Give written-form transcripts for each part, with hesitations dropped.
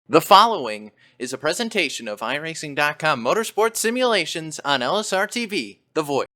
The following is a presentation of iRacing.com Motorsport Simulations on LSRTV, The Voice.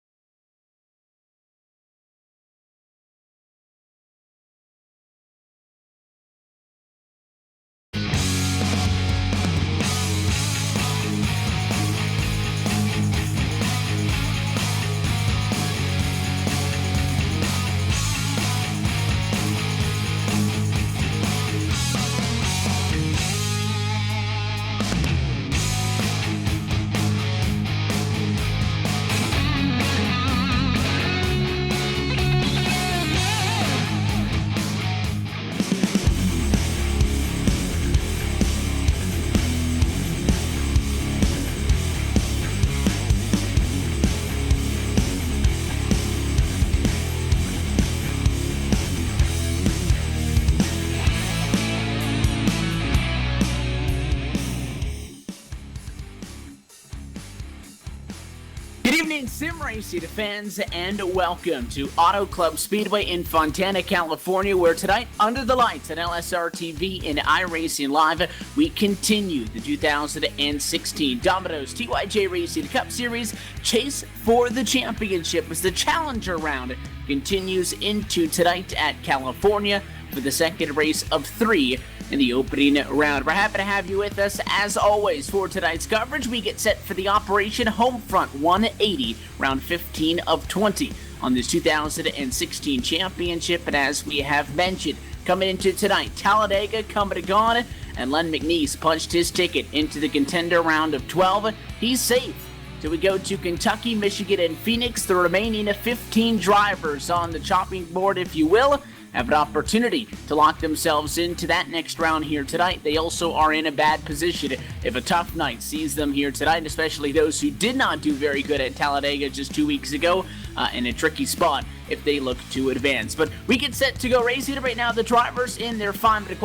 Good evening, sim racing fans, and welcome to Auto Club Speedway in Fontana, California, where tonight, under the lights on LSRTV and iRacing Live, we continue the 2016 Domino's TYJ Racing Cup Series Chase for the Championship as the Challenger round continues into tonight at California for the second race of three in the opening round. We're happy to have you with us as always for tonight's coverage. We get set for the Operation Homefront 180, round 15 of 20 on this 2016 championship. And as we have mentioned, coming into tonight, Talladega coming and gone, and Len McNeese punched his ticket into the contender round of 12. He's safe. So we go to Kentucky, Michigan, and Phoenix. The remaining 15 drivers on the chopping board, if you will, have an opportunity to lock themselves into that next round here tonight. They also are in a bad position if a tough night sees them here tonight, especially those who did not do very good at Talladega just 2 weeks ago, in a tricky spot if they look to advance. But we get set to go racing right now. The drivers in their 5-minute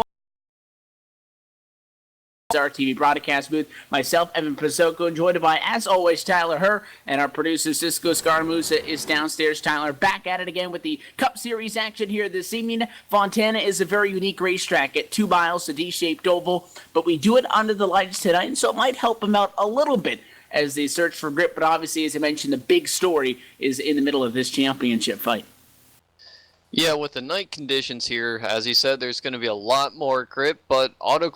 our TV broadcast booth. Myself, Evan Pasoko, joined by, as always, Tyler Herr, and our producer, Cisco Scaramuza, is downstairs. Tyler, back at it again with the Cup Series action here this evening. Fontana is a very unique racetrack at 2 miles, a D-shaped oval, but we do it under the lights tonight, and so it might help them out a little bit as they search for grip. But obviously, as I mentioned, the big story is in the middle of this championship fight. Yeah, with the night conditions here, as you said, there's going to be a lot more grip, but Auto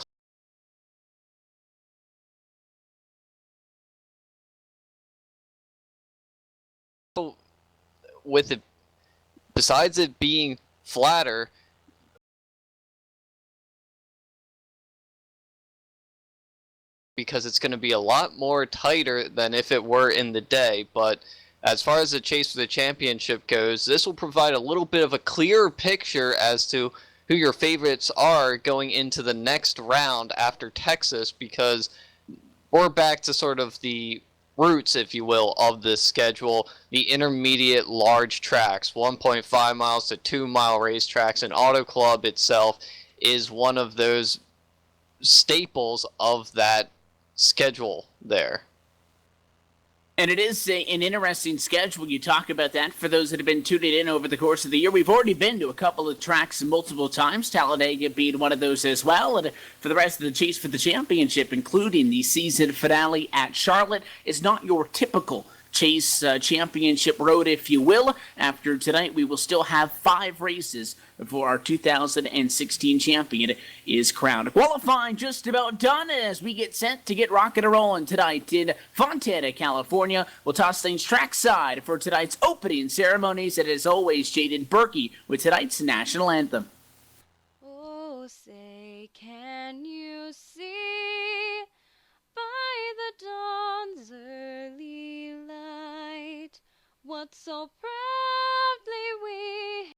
with it, besides it being flatter, because it's going to be a lot more tighter than if it were in the day. But as far as the chase for the championship goes, this will provide a little bit of a clearer picture as to who your favorites are going into the next round after Texas, because we're back to sort of the roots, if you will, of this schedule, the intermediate large tracks, 1.5 miles to 2 mile racetracks, and Auto Club itself is one of those staples of that schedule there. And it is an interesting schedule. You talk about that for those that have been tuning in over the course of the year. We've already been to a couple of tracks multiple times, Talladega being one of those as well. And for the rest of the chase for the championship, including the season finale at Charlotte, is not your typical chase championship road, if you will. After tonight, we will still have 5 races before our 2016 champion is crowned. Qualifying just about done as we get set to get rocking and rolling tonight in Fontana, California. We'll toss things trackside for tonight's opening ceremonies, and as always, Jaden Berkey with tonight's national anthem. Oh, say, can you see by the dawn's early light what so proudly we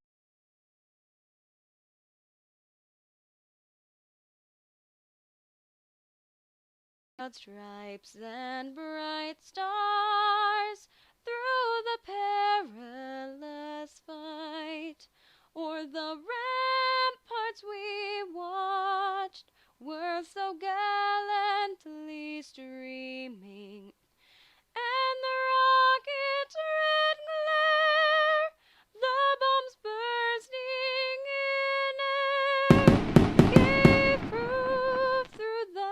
stripes and bright stars through the perilous fight, o'er the ramparts we watched were so gallantly streaming, and the rocket's red glare, the bombs bursting in air, gave proof through the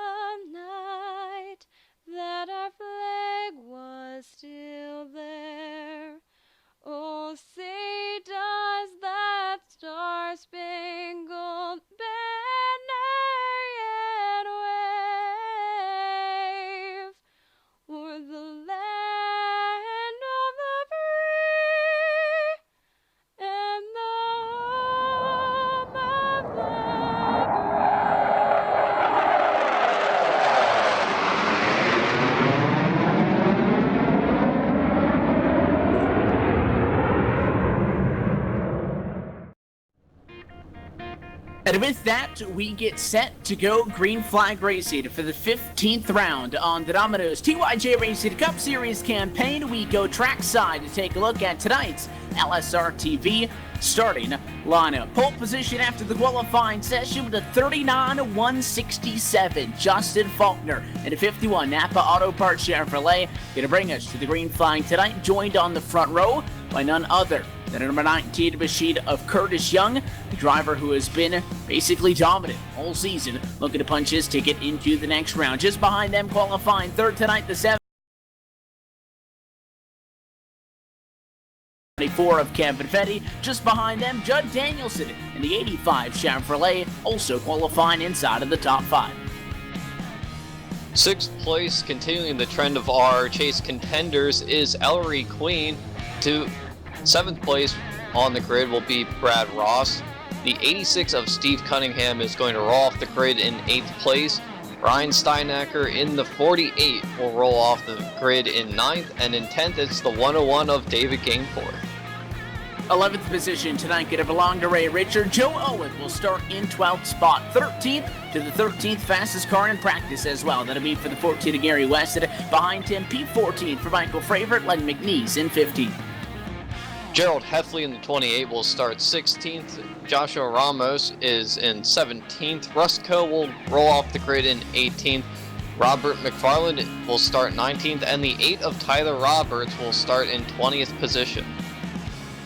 And with that, we get set to go green flag racing for the 15th round on the Domino's TYJ Racing Cup Series campaign. We go trackside to take a look at tonight's LSRTV starting lineup. Pole position after the qualifying session with a 39.167. Justin Faulkner and a 51 Napa Auto Parts Chevrolet going to bring us to the green flag tonight, joined on the front row by none other than number 19 machine of Curtis Young, the driver who has been basically dominant all season, looking to punch his ticket into the next round. Just behind them, qualifying third tonight, the 74 of Kevin Fetty. Just behind them, Judd Danielson in the 85 Chevrolet, also qualifying inside of the top 5. Sixth place, continuing the trend of our chase contenders, is Ellery Queen. To seventh place on the grid will be Brad Ross. The 86 of Steve Cunningham is going to roll off the grid in 8th place. Ryan Steinacker in the 48 will roll off the grid in 9th, and in 10th it's the 101 of David Gainford. 11th position tonight going to belong to Ray Richard. Joe Owen will start in 12th spot. 13th to the 13th fastest car in practice as well. That'll be for the 14 of Gary Weston. Behind him, P14 for Michael Fravert, Len McNeese in 15th. Gerald Heffley in the 28 will start 16th. Joshua Ramos is in 17th. Russ Coe will roll off the grid in 18th. Robert McFarland will start 19th. And the 8 of Tyler Roberts will start in 20th position.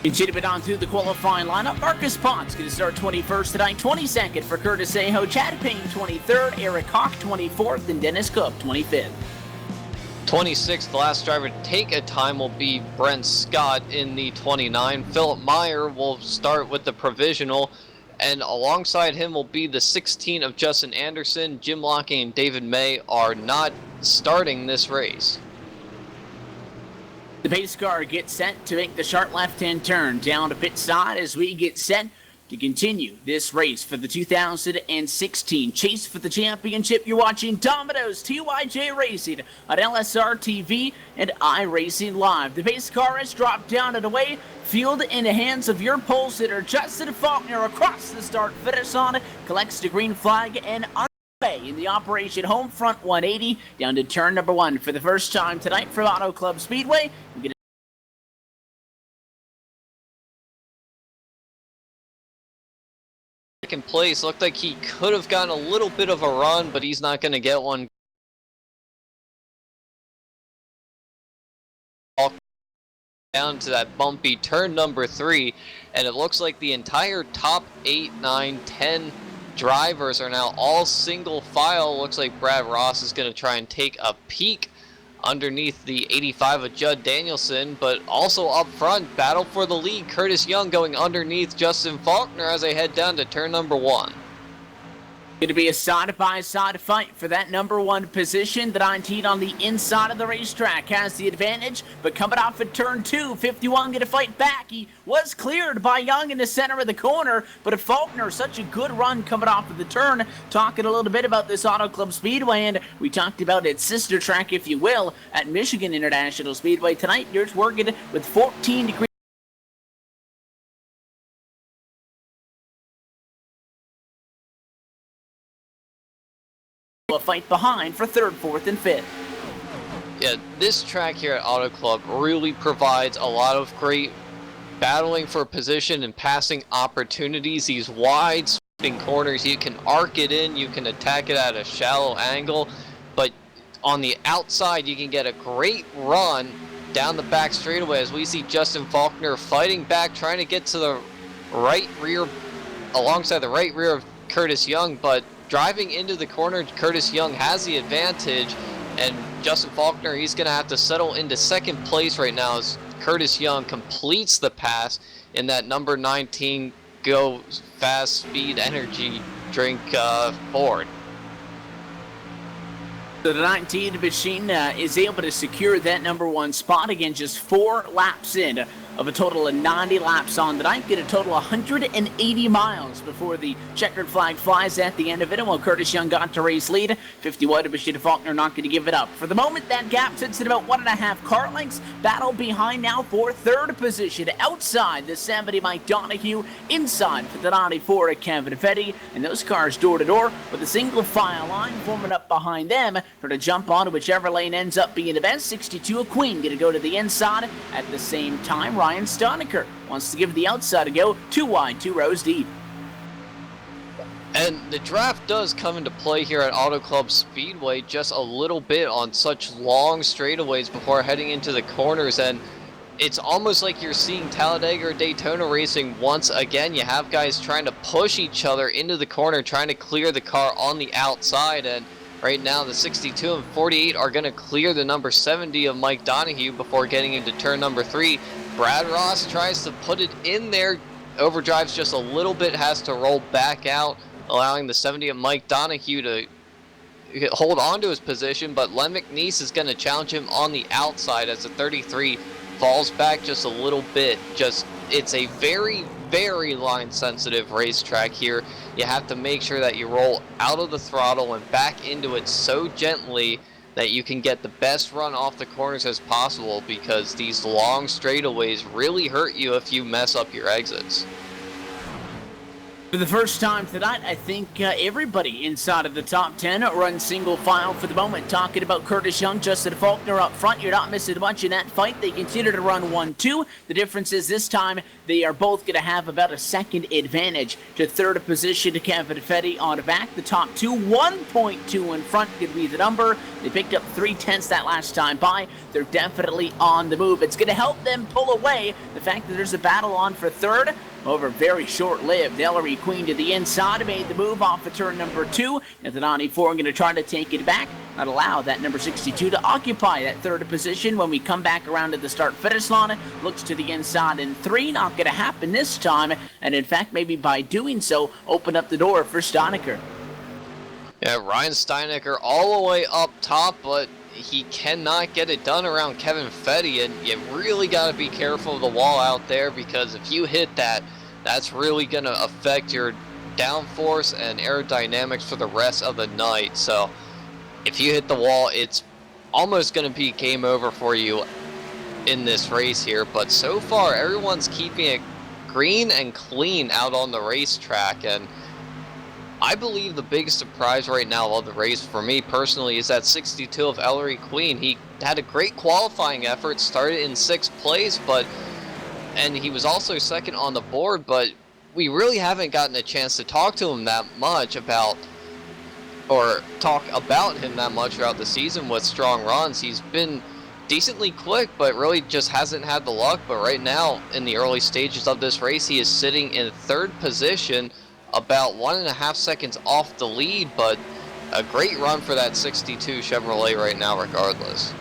Continuing on through the qualifying lineup, Marcus Potts going to start 21st tonight. 22nd for Curtis Aho. Chad Payne 23rd. Eric Hawk 24th. And Dennis Cook 25th. 26th, the last driver to take a time will be Brent Scott in the 29. Philip Meyer will start with the provisional, and alongside him will be the 16 of Justin Anderson. Jim Locking and David May are not starting this race. The pace car gets set to make the sharp left-hand turn down to pit side as we get set to continue this race for the 2016 Chase for the Championship. You're watching Domino's TYJ Racing on LSRTV and iRacing Live. The pace car has dropped down and away. Field in the hands of your pole sitter, Justin Faulkner, across the start-finish line, collects the green flag and underway in the Operation Homefront 180 down to turn number 1 for the first time tonight from Auto Club Speedway. Second place, looked like he could have gotten a little bit of a run, but he's not going to get one. Down to that bumpy turn number 3, and it looks like the entire top 8, 9, 10 drivers are now all single file. Looks like Brad Ross is going to try and take a peek underneath the 85 of Judd Danielson, but also up front, battle for the lead. Curtis Young going underneath Justin Faulkner as they head down to turn number 1. Going to be a side-by-side fight for that number 1 position. The 19 on the inside of the racetrack has the advantage, but coming off at turn 2, 51 going to fight back. He was cleared by Young in the center of the corner, but Faulkner, such a good run coming off of the turn. Talking a little bit about this Auto Club Speedway, and we talked about its sister track, if you will, at Michigan International Speedway. Tonight, you're working with 14 degrees. A fight behind for 3rd, 4th, and 5th. Yeah, this track here at Auto Club really provides a lot of great battling for position and passing opportunities. These wide sweeping corners, you can arc it in, you can attack it at a shallow angle, but on the outside you can get a great run down the back straightaway as we see Justin Faulkner fighting back, trying to get to the right rear, alongside the right rear of Curtis Young, but driving into the corner, Curtis Young has the advantage, and Justin Faulkner, he's going to have to settle into 2nd place right now as Curtis Young completes the pass in that number 19 Go Fast Speed Energy Drink Ford. So the 19 machine is able to secure that number 1 spot again, just 4 laps in of a total of 90 laps on the night, get a total of 180 miles before the checkered flag flies at the end of it. And while Curtis Young got to race lead, 50 wide of Bashida Faulkner not going to give it up. For the moment, that gap sits at about 1.5 car lengths. Battle behind now for third position. Outside the 70, Mike Donahue. Inside for the 94, Kevin Fetty. And those cars door to door with a single file line forming up behind them for to jump on to whichever lane ends up being the best. 62, a Queen, going to go to the inside. At the same time, Ryan Stoneker wants to give the outside a go. 2 wide, 2 rows deep. And the draft does come into play here at Auto Club Speedway just a little bit on such long straightaways before heading into the corners, and it's almost like you're seeing Talladega or Daytona racing once again. You have guys trying to push each other into the corner, trying to clear the car on the outside, and right now the 62 and 48 are going to clear the number 70 of Mike Donahue before getting into turn number 3. Brad Ross tries to put it in there, overdrives just a little bit, has to roll back out, allowing the 70 of Mike Donahue to hold on to his position, but Len McNeese is going to challenge him on the outside as the 33 falls back just a little bit. It's a very, very line-sensitive racetrack here. You have to make sure that you roll out of the throttle and back into it so gently that you can get the best run off the corners as possible, because these long straightaways really hurt you if you mess up your exits. For the first time tonight, I think everybody inside of the top 10 runs single file for the moment. Talking about Curtis Young, Justin Faulkner up front. You're not missing much in that fight. They continue to run 1-2. The difference is this time they are both going to have about a second advantage to third position to Kevin Fetty on the back. The top two, 1.2 in front could be the number. They picked up 3/10 that last time by. They're definitely on the move. It's going to help them pull away the fact that there's a battle on for third. However, very short-lived. Ellery Queen to the inside, made the move off of turn number 2. And the 94 going to try to take it back, not allow that number 62 to occupy that third position. When we come back around to the start-finish line, looks to the inside in 3. Not going to happen this time. And in fact, maybe by doing so, open up the door for Steinecker. Yeah, Ryan Steinecker all the way up top, but he cannot get it done around Kevin Fetty, and you really got to be careful of the wall out there, because if you hit that, that's really going to affect your downforce and aerodynamics for the rest of the night. So if you hit the wall, it's almost going to be game over for you in this race here. But so far, everyone's keeping it green and clean out on the racetrack, and I believe the biggest surprise right now of the race for me personally is that 62 of Ellery Queen. He had a great qualifying effort, started in 6th place, and he was also second on the board, but we really haven't gotten a chance to talk to him that much about him that much throughout the season with strong runs. He's been decently quick, but really just hasn't had the luck. But right now, in the early stages of this race, he is sitting in 3rd position, about 1.5 seconds off the lead, but a great run for that 62 Chevrolet right now regardless.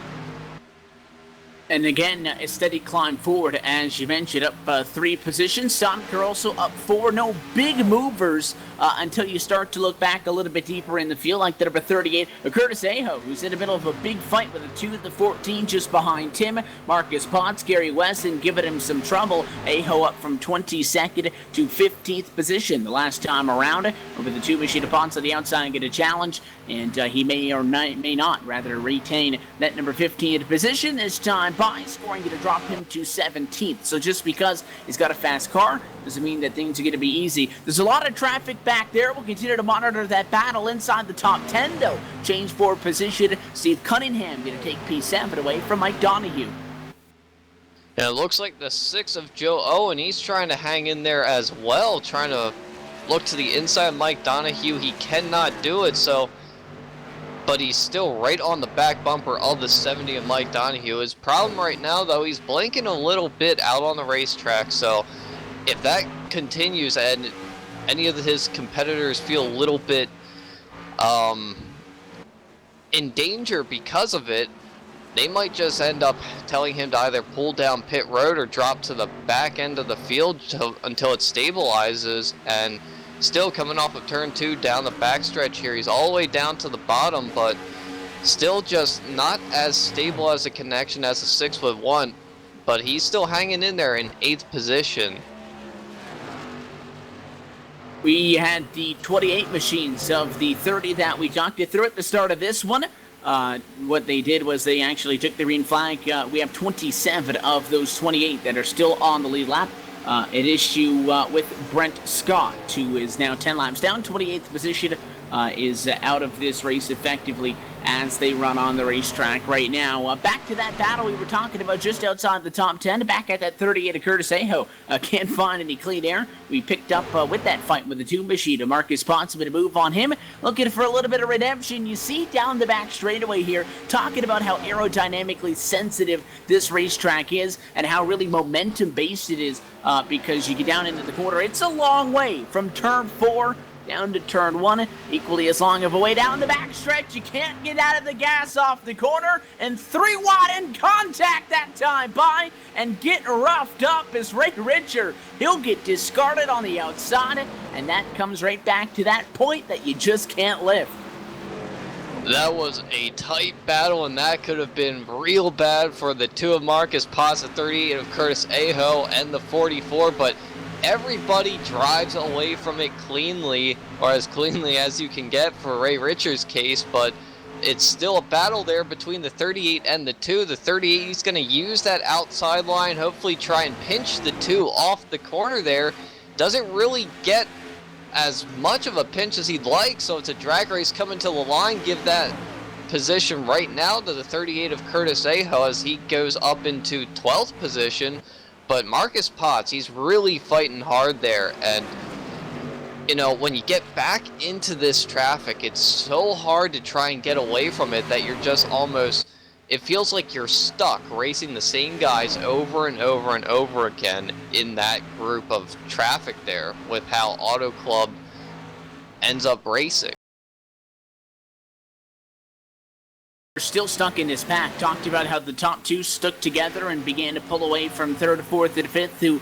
And again, a steady climb forward, as you mentioned, up 3 positions. Steinecker also up 4. No big movers until you start to look back a little bit deeper in the field, like the number 38, Curtis Aho, who's in the middle of a big fight with a 2 at the 14 just behind Tim. Marcus Potts, Gary Weston giving him some trouble. Aho up from 22nd to 15th position the last time around. Over the 2, Machida Potts on the outside and get a challenge, and he may or may not rather retain that number 15th position this time. By scoring going to drop him to 17th. So just because he's got a fast car doesn't mean that things are going to be easy. There's a lot of traffic back there. We'll continue to monitor that battle inside the top 10, though. Change for position. Steve Cunningham going to take P7 away from Mike Donahue. And it looks like the 6 of Joe Owen, he's trying to hang in there as well, trying to look to the inside of Mike Donahue. He cannot do it, but he's still right on the back bumper of the 70 of Mike Donahue. His problem right now, though, he's blinking a little bit out on the racetrack, so if that continues and any of his competitors feel a little bit in danger because of it, they might just end up telling him to either pull down pit road or drop to the back end of the field until it stabilizes. And still coming off of turn 2 down the backstretch here, he's all the way down to the bottom, but still just not as stable as a connection as a 6-foot 1. but he's still hanging in there in 8th position. We had the 28 machines of the 30 that we talked you through at the start of this one. What they did was they actually took the green flag. We have 27 of those 28 that are still on the lead lap. An issue with Brent Scott, who is now 10 laps down. 28th position is out of this race effectively as they run on the racetrack right now. Back to that battle we were talking about just outside the top 10. Back at that 38 of Curtis Aho. Can't find any clean air. We picked up with that fight with the 2 machine. Marcus Potts with a move on him. Looking for a little bit of redemption. You see down the back straightaway here, talking about how aerodynamically sensitive this racetrack is and how really momentum based it is because you get down into the corner. It's a long way from turn 4 down to turn 1, equally as long of a way down the backstretch. You can't get out of the gas off the corner, and 3 wide in contact that time by and get roughed up as Ray Richer. He'll get discarded on the outside, and that comes right back to that point that you just can't lift. That was a tight battle, and that could have been real bad for the 2 of Marcus Potts, the 38 of Curtis Aho, and the 44, but everybody drives away from it cleanly, or as cleanly as you can get for Ray Richards' case, but it's still a battle there between the 38 and the 2. The 38, he's going to use that outside line, hopefully try and pinch the 2 off the corner there. Doesn't really get as much of a pinch as he'd like, so it's a drag race coming to the line. Give that position right now to the 38 of Curtis Aho as he goes up into 12th position. But Marcus Potts, he's really fighting hard there, and you know, when you get back into this traffic, it's so hard to try and get away from it that you're just almost, it feels like you're stuck racing the same guys over and over and over again in that group of traffic there with how Auto Club ends up racing. We're still stuck in this pack. Talked about how the top 2 stuck together and began to pull away from 3rd to 4th and 5th. Who,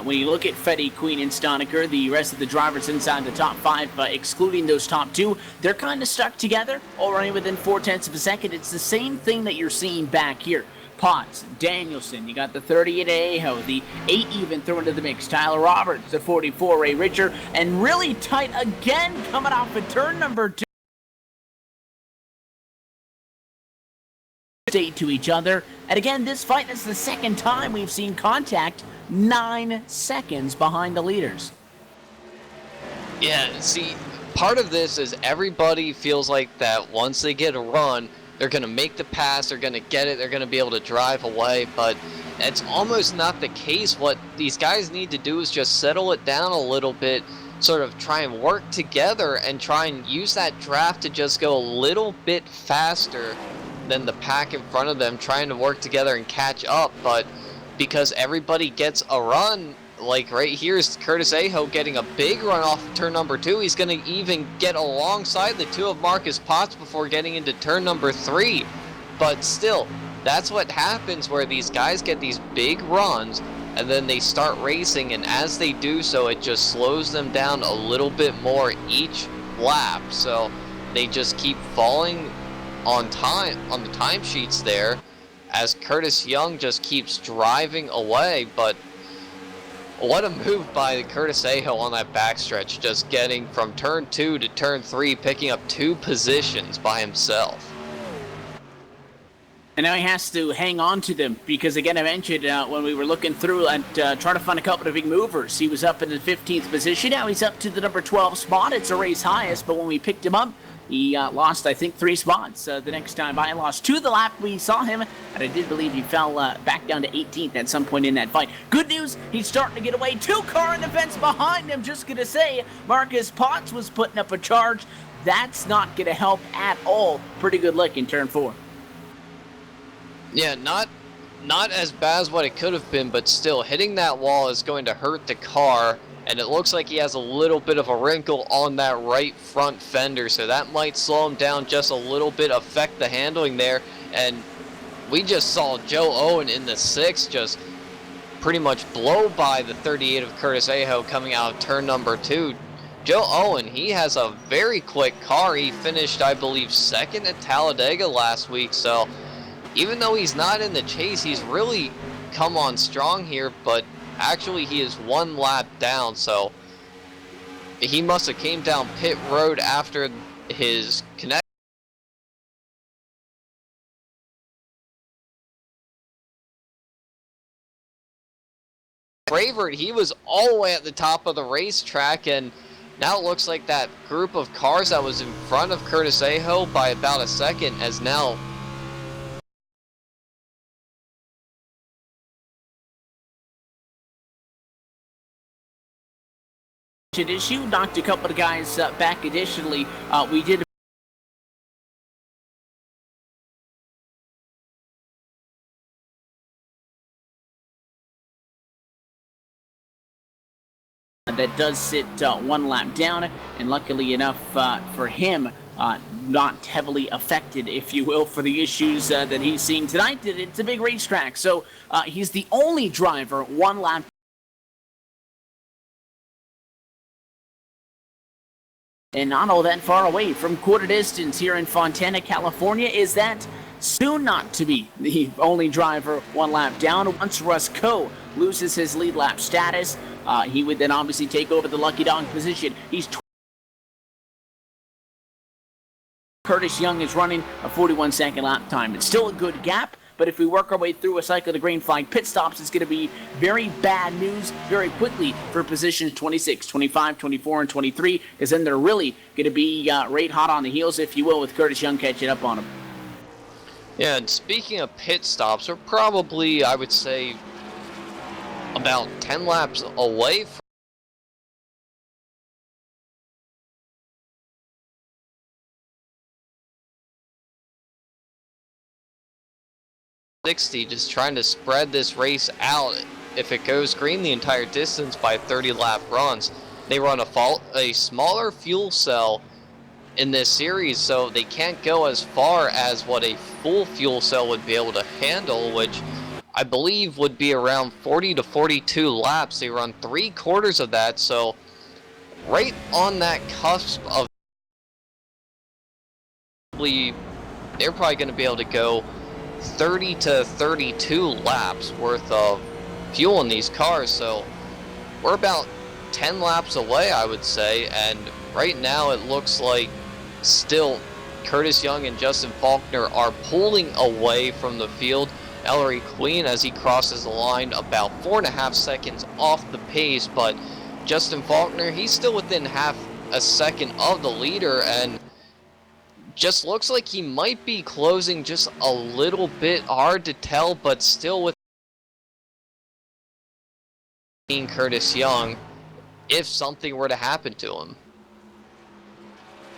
when you look at Fetty, Queen, and Stonecker, the rest of the drivers inside the top 5, excluding those top 2, they're kind of stuck together, already within 0.4 of a second. It's the same thing that you're seeing back here. Potts, Danielson, you got the 38 Aho, the 8 even thrown into the mix. Tyler Roberts, the 44 Ray Richer, and really tight again coming off of turn number 2. To each other, and again, this fight is the second time we've seen contact 9 seconds behind the leaders. Yeah, see, part of this is everybody feels like that once they get a run, they're going to make the pass, they're going to get it, they're going to be able to drive away, but it's almost not the case. What these guys need to do is just settle it down a little bit, sort of try and work together and try and use that draft to just go a little bit faster than the pack in front of them, trying to work together and catch up. But because everybody gets a run, like right here is Curtis Aho getting a big run off of turn number 2. He's going to even get alongside the 2 of Marcus Potts before getting into turn number 3. But still, that's what happens where these guys get these big runs and then they start racing, and as they do so, it just slows them down a little bit more each lap. So they just keep falling on time on the timesheets there as Curtis Young just keeps driving away. But what a move by Curtis Aho on that backstretch, just getting from turn 2 to turn 3, picking up 2 positions by himself. And now he has to hang on to them because, again, I mentioned when we were looking through and trying to find a couple of big movers, he was up in the 15th position. Now he's up to the number 12 spot. It's a race highest, but when we picked him up, he lost, I think, 3 spots. The next time I lost 2 the lap we saw him, and I did believe he fell back down to 18th at some point in that fight. Good news, he's starting to get away. 2 car in the fence behind him. Just going to say, Marcus Potts was putting up a charge. That's not going to help at all. Pretty good lick in turn 4. Yeah, not as bad as what it could have been, but still, hitting that wall is going to hurt the car. And it looks like he has a little bit of a wrinkle on that right front fender, so that might slow him down just a little bit, affect the handling there. And we just saw Joe Owen in the 6 just pretty much blow by the 38 of Curtis Aho coming out of turn number 2. Joe Owen, he has a very quick car. He finished, I believe, 2nd at Talladega last week, so even though he's not in the chase, he's really come on strong here, but actually he is 1 lap down, so he must have came down pit road after his connect. Braver, he was all the way at the top of the racetrack, and now it looks like that group of cars that was in front of Curtis Aho by about a second has now issue, knocked a couple of guys back. Additionally, we did that does sit 1 lap down, and luckily enough for him, not heavily affected, if you will, for the issues that he's seeing tonight. It's a big racetrack, so he's the only driver 1 lap. And not all that far away from quarter distance here in Fontana, California, is that soon not to be the only driver 1 lap down. Once Russ Coe loses his lead lap status, he would then obviously take over the lucky dog position. Curtis Young is running a 41-second lap time. It's still a good gap, but if we work our way through a cycle of the green flag pit stops, it's going to be very bad news very quickly for positions 26, 25, 24, and 23, because then they're really going to be right hot on the heels, if you will, with Curtis Young catching up on him. Yeah, and speaking of pit stops, we're probably, I would say, about 10 laps away from 60, just trying to spread this race out. If it goes green the entire distance by 30 lap runs, they run a smaller fuel cell in this series, so they can't go as far as what a full fuel cell would be able to handle, which I believe would be around 40 to 42 laps. They run 3/4 of that, so right on that cusp of they're probably going to be able to go 30 to 32 laps worth of fuel in these cars, so we're about 10 laps away, I would say, and right now it looks like still Curtis Young and Justin Faulkner are pulling away from the field. Ellery Queen, as he crosses the line, about 4.5 seconds off the pace, but Justin Faulkner, he's still within half a second of the leader, and just looks like he might be closing just a little bit. Hard to tell, but still with Curtis Young if something were to happen to him.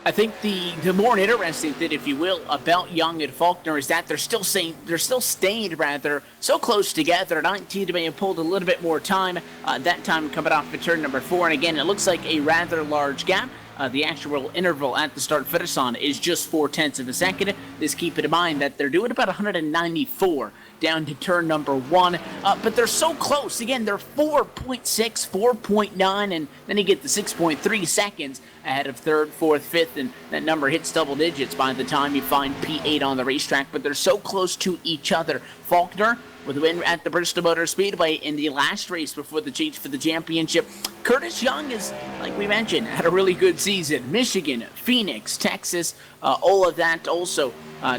I think the more interesting thing, if you will, about Young and Faulkner is that they're still staying so close together. 19 may have pulled a little bit more time, that time coming off of turn number 4, and again it looks like a rather large gap. The actual interval at the start finish on is just 0.4 of a second. Just keep in mind that they're doing about 194 down to turn number 1, but they're so close. Again, they're 4.6, 4.9, and then you get the 6.3 seconds ahead of third, fourth, fifth, and that number hits double digits by the time you find P8 on the racetrack, but they're so close to each other. Faulkner with a win at the Bristol Motor Speedway in the last race before the change for the championship. Curtis Young is, like we mentioned, had a really good season. Michigan, Phoenix, Texas, all of that also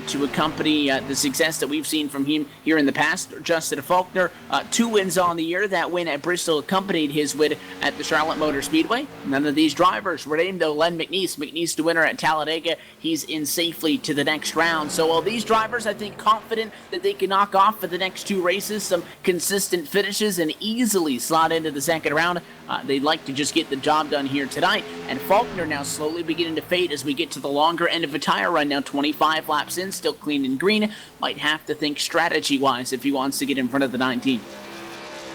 to accompany the success that we've seen from him here in the past. Justin Faulkner, 2 wins on the year. That win at Bristol accompanied his win at the Charlotte Motor Speedway. None of these drivers were named, though. Len McNeese, the winner at Talladega, he's in safely to the next round. So all these drivers, I think, confident that they can knock off for the next 2 races some consistent finishes and easily slot into the second round. They'd like to just get the job done here tonight. And Faulkner now slowly beginning to fade as we get to the longer end of a tire run. Now 25 laps in, still clean and green. Might have to think strategy-wise if he wants to get in front of the 19.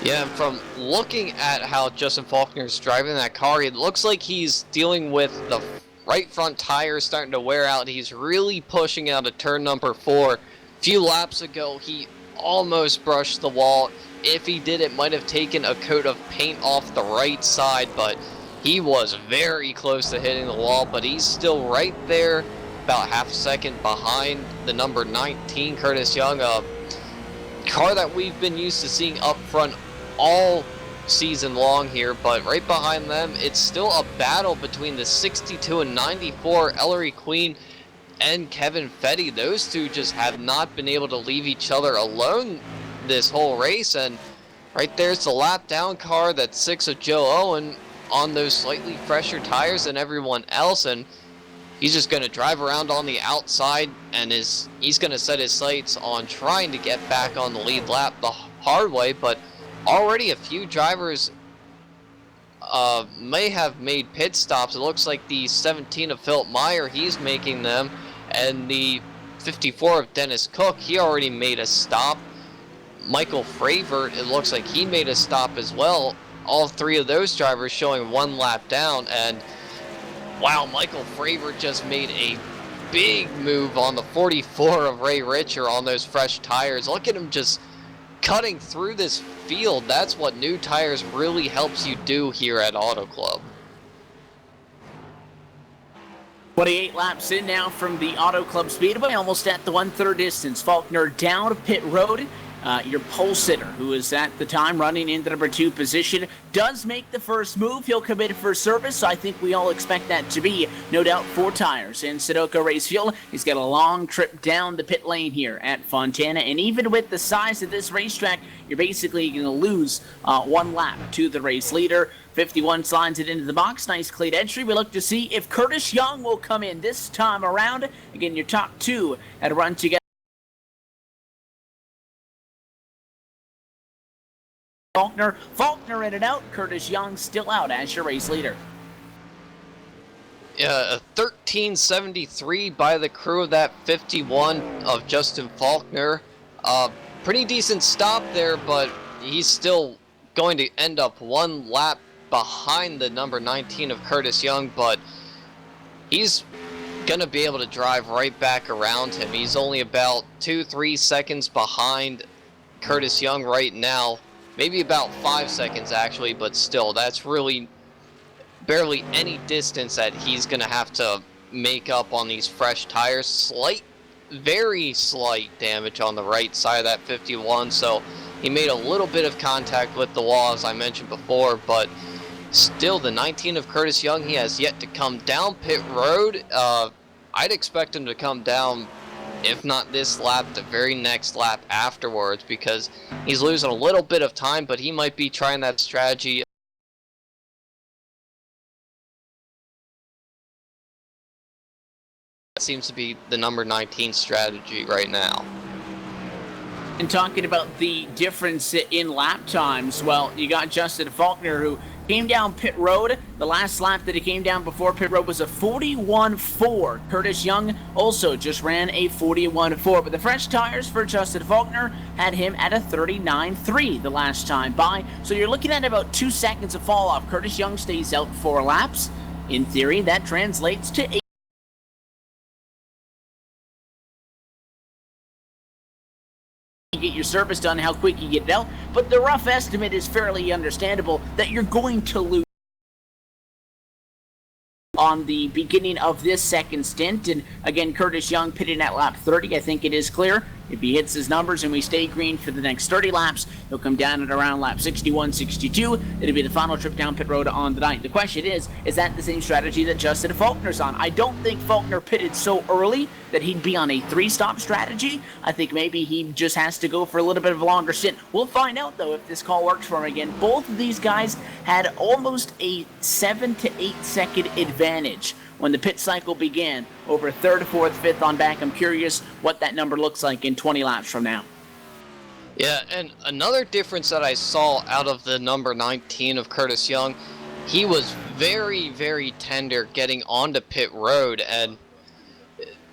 Yeah, and from looking at how Justin Faulkner is driving that car, it looks like he's dealing with the right front tire starting to wear out. He's really pushing out at turn number 4. A few laps ago, he almost brushed the wall. If he did, it might have taken a coat of paint off the right side, but he was very close to hitting the wall, but he's still right there, about half a second behind the number 19, Curtis Young. car that we've been used to seeing up front all season long here, but right behind them, it's still a battle between the 62 and 94 Ellery Queen and Kevin Fetty. Those two just have not been able to leave each other alone this whole race, and right there's the lap down car, that's 6 of Joe Owen on those slightly fresher tires than everyone else, and he's just going to drive around on the outside, and he's going to set his sights on trying to get back on the lead lap the hard way. But already a few drivers may have made pit stops. It looks like the 17 of Philip Meyer, he's making them, and the 54 of Dennis Cook, he already made a stop. Michael Fravert, it looks like he made a stop as well. All three of those drivers showing one lap down, and wow, Michael Fravert just made a big move on the 44 of Ray Richer on those fresh tires. Look at him just cutting through this field. That's what new tires really helps you do here at Auto Club. 28 laps in now from the Auto Club Speedway, almost at the 1/3 distance. Faulkner down pit road. Your pole sitter, who is at the time running in the number 2 position, does make the first move. He'll come in for service, so I think we all expect that to be, no doubt, 4 tires in Sunoco Race Fuel. He's got a long trip down the pit lane here at Fontana, and even with the size of this racetrack, you're basically going to lose 1 lap to the race leader. 51 slides it into the box. Nice clean entry. We look to see if Curtis Young will come in this time around. Again, your top 2 had a run together. Faulkner in and out. Curtis Young still out as your race leader. A 1373 by the crew of that 51 of Justin Faulkner. Pretty decent stop there, but he's still going to end up 1 lap behind the number 19 of Curtis Young, but he's going to be able to drive right back around him. He's only about 2-3 seconds behind Curtis Young right now. Maybe about 5 seconds actually, but still, that's really barely any distance that he's going to have to make up on these fresh tires. Very slight damage on the right side of that 51, so he made a little bit of contact with the wall, as I mentioned before, but still, the 19 of Curtis Young, he has yet to come down pit road. I'd expect him to come down, if not this lap, the very next lap afterwards, because he's losing a little bit of time, but he might be trying that strategy. That seems to be the number 19 strategy right now. And talking about the difference in lap times, well, you got Justin Faulkner, who came down pit road. The last lap that he came down before pit road was a 41.4. Curtis Young also just ran a 41.4, but the fresh tires for Justin Faulkner had him at a 39.3 the last time by. So you're looking at about 2 seconds of fall off. Curtis Young stays out 4 laps. In theory, that translates to 8. Get your service done, how quick you get it out, but the rough estimate is fairly understandable that you're going to lose on the beginning of this second stint. And again, Curtis Young pitting at lap 30. I think it is clear if he hits his numbers and we stay green for the next 30 laps, he'll come down at around lap 61, 62. It'll be the final trip down pit road on the night. The question is that the same strategy that Justin Faulkner's on? I don't think Faulkner pitted so early that he'd be on a 3-stop strategy. I think maybe he just has to go for a little bit of a longer stint. We'll find out, though, if this call works for him again. Both of these guys had almost a 7 to 8 second advantage when the pit cycle began over 3rd, 4th, 5th on back. I'm curious what that number looks like in 20 laps from now. Yeah, and another difference that I saw out of the number 19 of Curtis Young, he was very, very tender getting onto pit road, and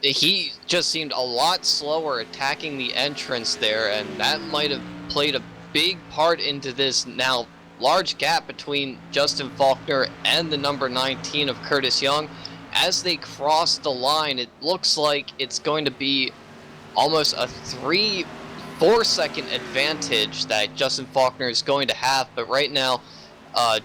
he just seemed a lot slower attacking the entrance there, and that might have played a big part into this now large gap between Justin Faulkner and the number 19 of Curtis Young. As they cross the line, it looks like it's going to be almost a 3-4 second advantage that Justin Faulkner is going to have. But right now,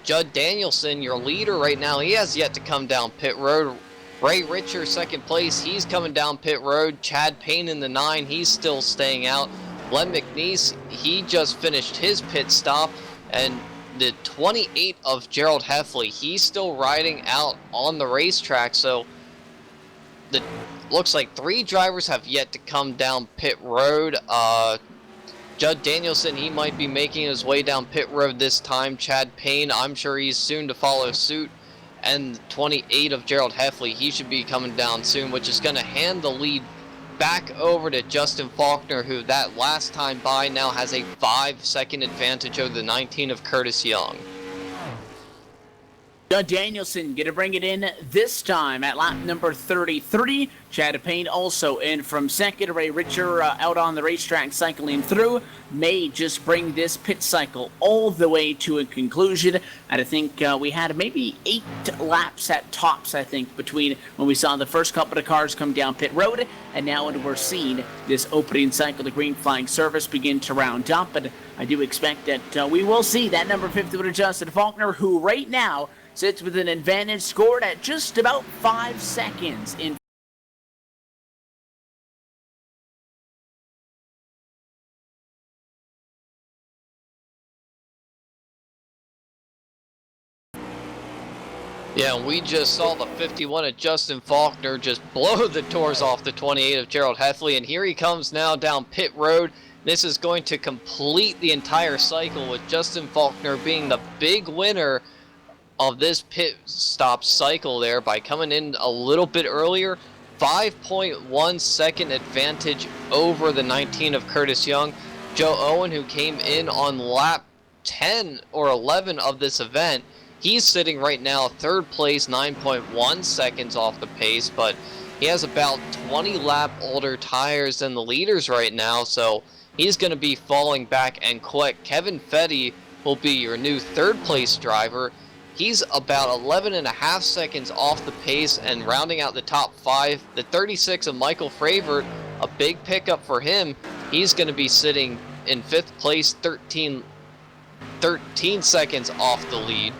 Judd Danielson, your leader right now, he has yet to come down pit road. Ray Richer, second place, he's coming down pit road. Chad Payne in the 9, he's still staying out. Glenn McNeese, he just finished his pit stop, and the 28 of Gerald Heffley, he's still riding out on the racetrack. So the looks like 3 drivers have yet to come down pit road. Judd Danielson, he might be making his way down pit road this time. Chad Payne, I'm sure he's soon to follow suit. And 28 of Gerald Heffley, he should be coming down soon, which is going to hand the lead back over to Justin Faulkner, who that last time by now has a 5-second advantage over the 19 of Curtis Young. Judd Danielson going to bring it in this time at lap number 33. Chad Payne also in from second. Ray Richer out on the racetrack cycling through. May just bring this pit cycle all the way to a conclusion. And I think we had maybe 8 laps at tops, I think, between when we saw the first couple of cars come down pit road and now when we're seeing this opening cycle, the green flag service begin to round up. And I do expect that we will see that number 50 with Justin Faulkner, who right now sits with an advantage scored at just about 5 seconds in. Yeah, we just saw the 51 of Justin Faulkner just blow the doors off the 28 of Gerald Heffley, and here he comes now down pit road. This is going to complete the entire cycle with Justin Faulkner being the big winner of this pit stop cycle there by coming in a little bit earlier. 5.1 second advantage over the 19 of Curtis Young. Joe Owen, who came in on lap 10 or 11 of this event, he's sitting right now third place, 9.1 seconds off the pace, but he has about 20 lap older tires than the leaders right now, so he's going to be falling back and quick. Kevin Fetty will be your new third place driver. He's about 11.5 seconds off the pace, and rounding out the top 5, the 36 of Michael Fravert, a big pickup for him. He's going to be sitting in 5th place, 13 seconds off the lead.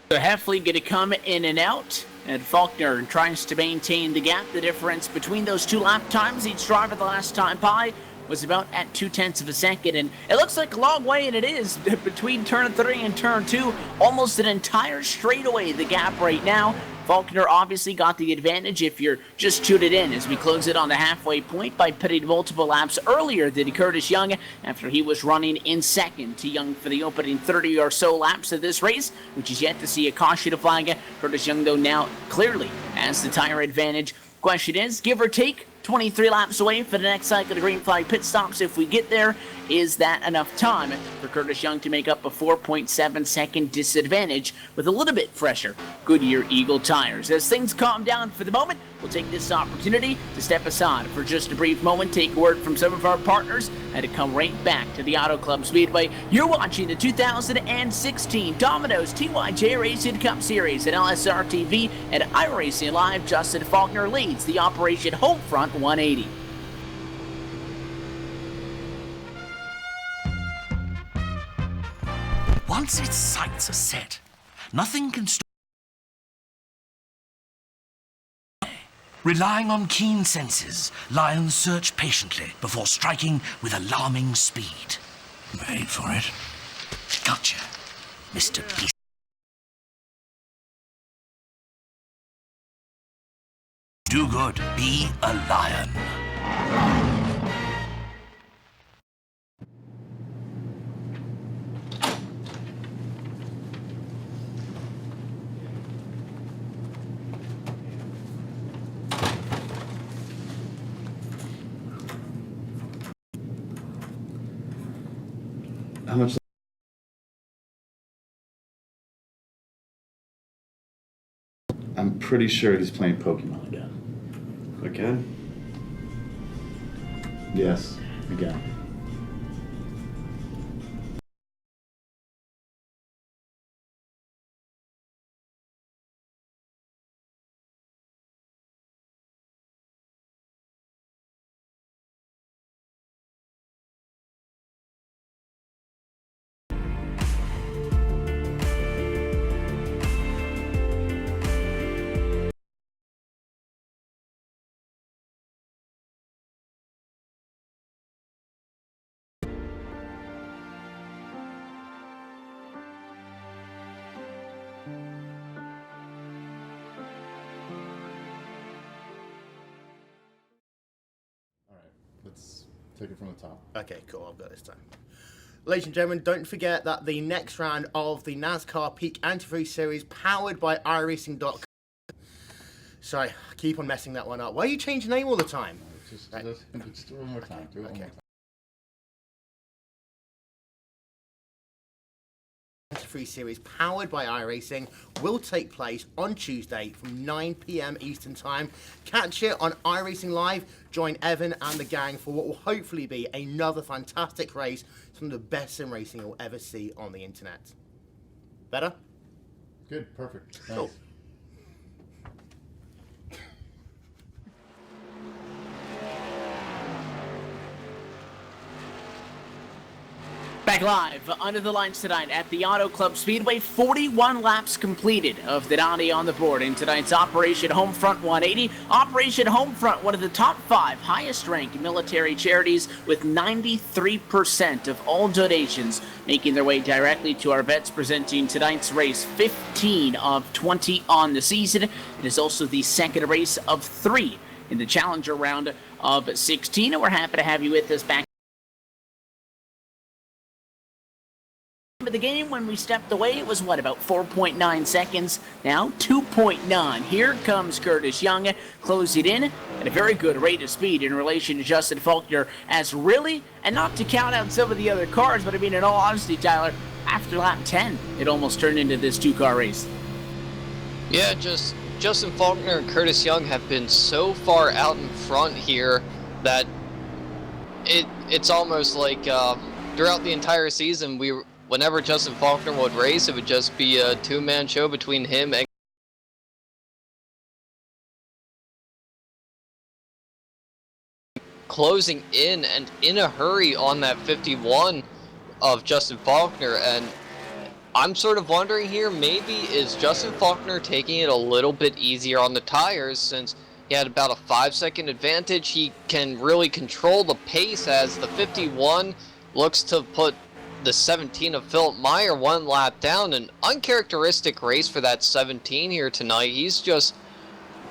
So Heffley going to come in and out, and Faulkner tries to maintain the gap. The difference between those 2 lap times, each driver the last time by was about at 0.2 of a second, and it looks like a long way, and it is, between turn 3 and turn 2, almost an entire straightaway, the gap right now. Faulkner obviously got the advantage if you're just tuned in as we close it on the halfway point by pitting multiple laps earlier than Curtis Young after he was running in second to Young for the opening 30 or so laps of this race, which is yet to see a caution flag. Curtis Young, though, now clearly has the tire advantage. Question is, give or take, 23 laps away for the next cycle of green flag pit stops. If we get there, is that enough time for Curtis Young to make up a 4.7 second disadvantage with a little bit fresher Goodyear Eagle tires? As things calm down for the moment, we'll take this opportunity to step aside for just a brief moment, take word from some of our partners, and to come right back to the Auto Club Speedway. You're watching the 2016 Domino's TYJ Racing Cup Series at LSRTV and iRacing Live. Justin Faulkner leads the Operation Homefront 180. Once its sights are set, nothing can stop. Relying on keen senses, lions search patiently before striking with alarming speed. Wait for it. Gotcha, Mr. Beast. Do good. Be a lion. How much? I'm pretty sure he's playing Pokemon again. Again? Yes, again. All right, let's take it from the top. Okay, cool. I've got this time. Ladies and gentlemen, don't forget that the next round of the NASCAR Peak Antifreeze Series, powered by iRacing.com. Sorry, I keep on messing that one up. Why are you changing name all the time? Just do it one more time. Do it one more time. Antifreeze Series, powered by iRacing, will take place on Tuesday from 9 p.m. Eastern Time. Catch it on iRacing Live. Join Evan and the gang for what will hopefully be another fantastic race. Some of the best sim racing you'll ever see on the internet. Better? Good, perfect. Cool. Nice. Back live under the lights tonight at the Auto Club Speedway. 41 laps completed of the Donnie on the board in tonight's Operation Homefront 180. Operation Homefront, one of the top 5 highest-ranked military charities, with 93% of all donations making their way directly to our vets, presenting tonight's race, 15 of 20 on the season. It is also the second race of 3 in the Challenger round of 16, and we're happy to have you with us back of the game. When we stepped away, it was what, about 4.9 seconds? Now 2.9. Here comes Curtis Young, closing in at a very good rate of speed in relation to Justin Faulkner, as really, and not to count out some of the other cars, but I mean, in all honesty, Tyler, after lap 10, it almost turned into this 2-car race. Yeah, just Justin Faulkner and Curtis Young have been so far out in front here that it's almost like throughout the entire season, whenever Justin Faulkner would race, it would just be a 2-man show between him and closing in and in a hurry on that 51 of Justin Faulkner. And I'm sort of wondering here, maybe is Justin Faulkner taking it a little bit easier on the tires, since he had about a 5-second advantage. He can really control the pace as the 51 looks to put the 17 of Philip Meyer 1 lap down. An uncharacteristic race for that 17 here tonight. He's just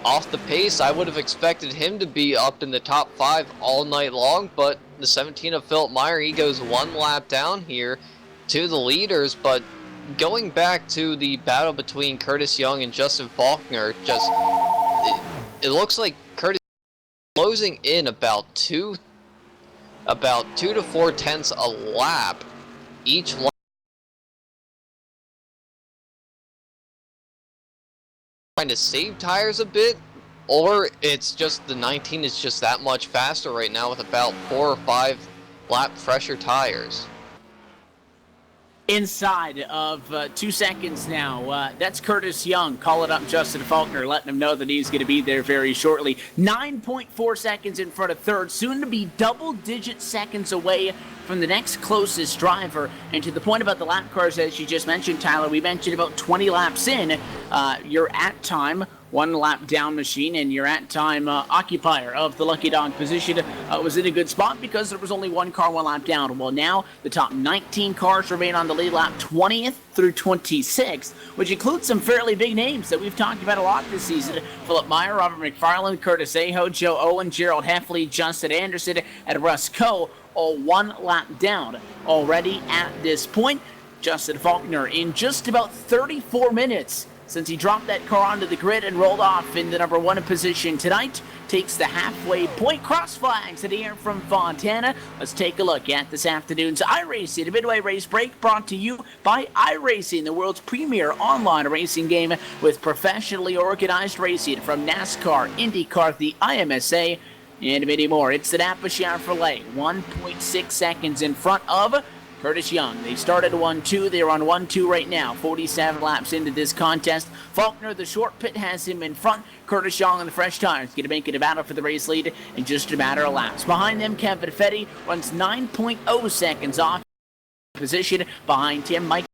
off the pace. I would have expected him to be up in the top 5 all night long, but the 17 of Philip Meyer, he goes 1 lap down here to the leaders. But going back to the battle between Curtis Young and Justin Faulkner, just it looks like Curtis closing in about 2 to 4 tenths a lap each lap, trying to save tires a bit, or it's just the 19 is just that much faster right now with about 4 or 5 lap fresher tires. Inside of 2 seconds now, that's Curtis Young calling up Justin Faulkner, letting him know that he's going to be there very shortly. 9.4 seconds in front of third, soon to be double-digit seconds away from the next closest driver. And to the point about the lap cars, as you just mentioned, Tyler, we mentioned about 20 laps in, your at time 1 lap down machine and your at time occupier of the Lucky Dog position was in a good spot because there was only 1 car 1 lap down. Well, now the top 19 cars remain on the lead lap 20th through 26th, which includes some fairly big names that we've talked about a lot this season. Philip Meyer, Robert McFarland, Curtis Aho, Joe Owen, Gerald Heffley, Justin Anderson, and Russ Coe, all 1 lap down already at this point. Justin Faulkner in just about 34 minutes since he dropped that car onto the grid and rolled off in the number 1 position tonight, takes the halfway point. Cross flags in the air from Fontana. Let's take a look at this afternoon's iRacing, a midway race break brought to you by iRacing, the world's premier online racing game with professionally organized racing from NASCAR, IndyCar, the IMSA, and many more. It's the Napa Chevrolet, 1.6 seconds in front of Curtis Young. They started 1-2. They're on 1-2 right now, 47 laps into this contest. Faulkner, the short pit, has him in front. Curtis Young on the fresh tires going to make it a battle for the race lead in just a matter of laps. Behind them, Kevin Fetty runs 9.0 seconds off position. Behind him, Mike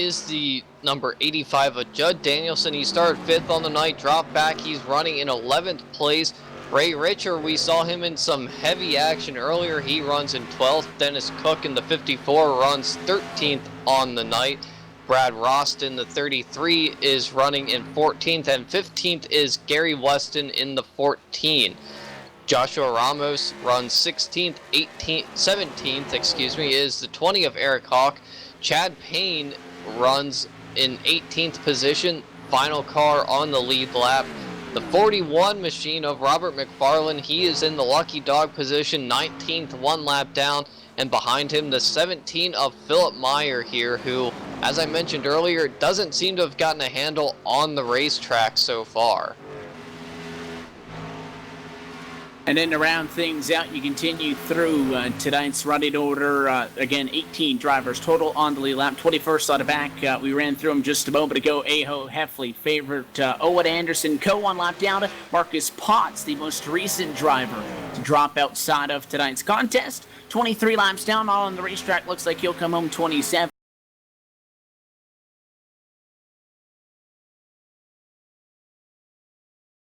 is the number 85 of Judd Danielson. He started 5th on the night, dropped back. He's running in 11th place. Ray Richer, we saw him in some heavy action earlier. He runs in 12th. Dennis Cook in the 54 runs 13th on the night. Brad Roston, the 33, is running in 14th, and 15th is Gary Weston in the 14. Joshua Ramos runs 16th, 17th, is the 20 of Eric Hawk. Chad Payne runs in 18th position, final car on the lead lap. The 41 machine of Robert McFarland, he is in the lucky dog position, 19th, 1 lap down, and behind him the 17 of Philip Meyer here, who, as I mentioned earlier, doesn't seem to have gotten a handle on the racetrack so far. And then to round things out, you continue through tonight's running order. Again, 18 drivers total on the lead lap. 21st on the back. We ran through them just a moment ago. Aho Heffley, favorite. Owen Anderson, co-1 lap down. Marcus Potts, the most recent driver to drop outside of tonight's contest. 23 laps down, all on the racetrack. Looks like he'll come home 27.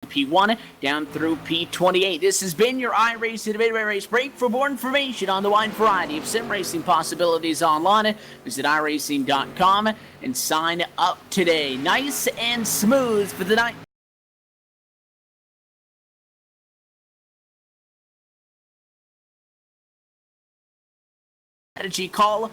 P1 down through P28. This has been your iRacing Midway Race Break. For more information on the wide variety of sim racing possibilities online, visit iRacing.com and sign up today. Nice and smooth for the night. Strategy call.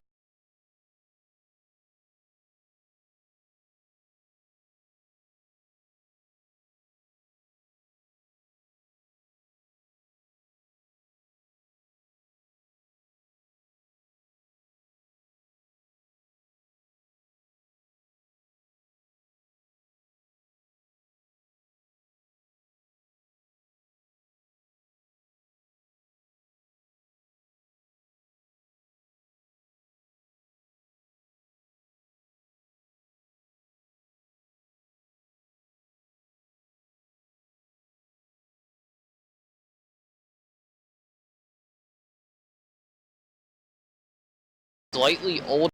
Slightly old.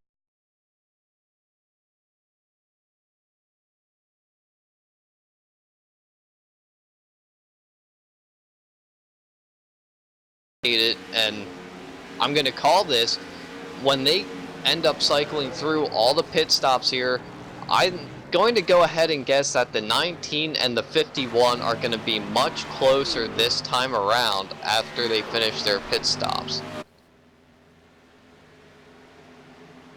And I'm going to call this, when they end up cycling through all the pit stops here, I'm going to go ahead and guess that the 19 and the 51 are going to be much closer this time around after they finish their pit stops.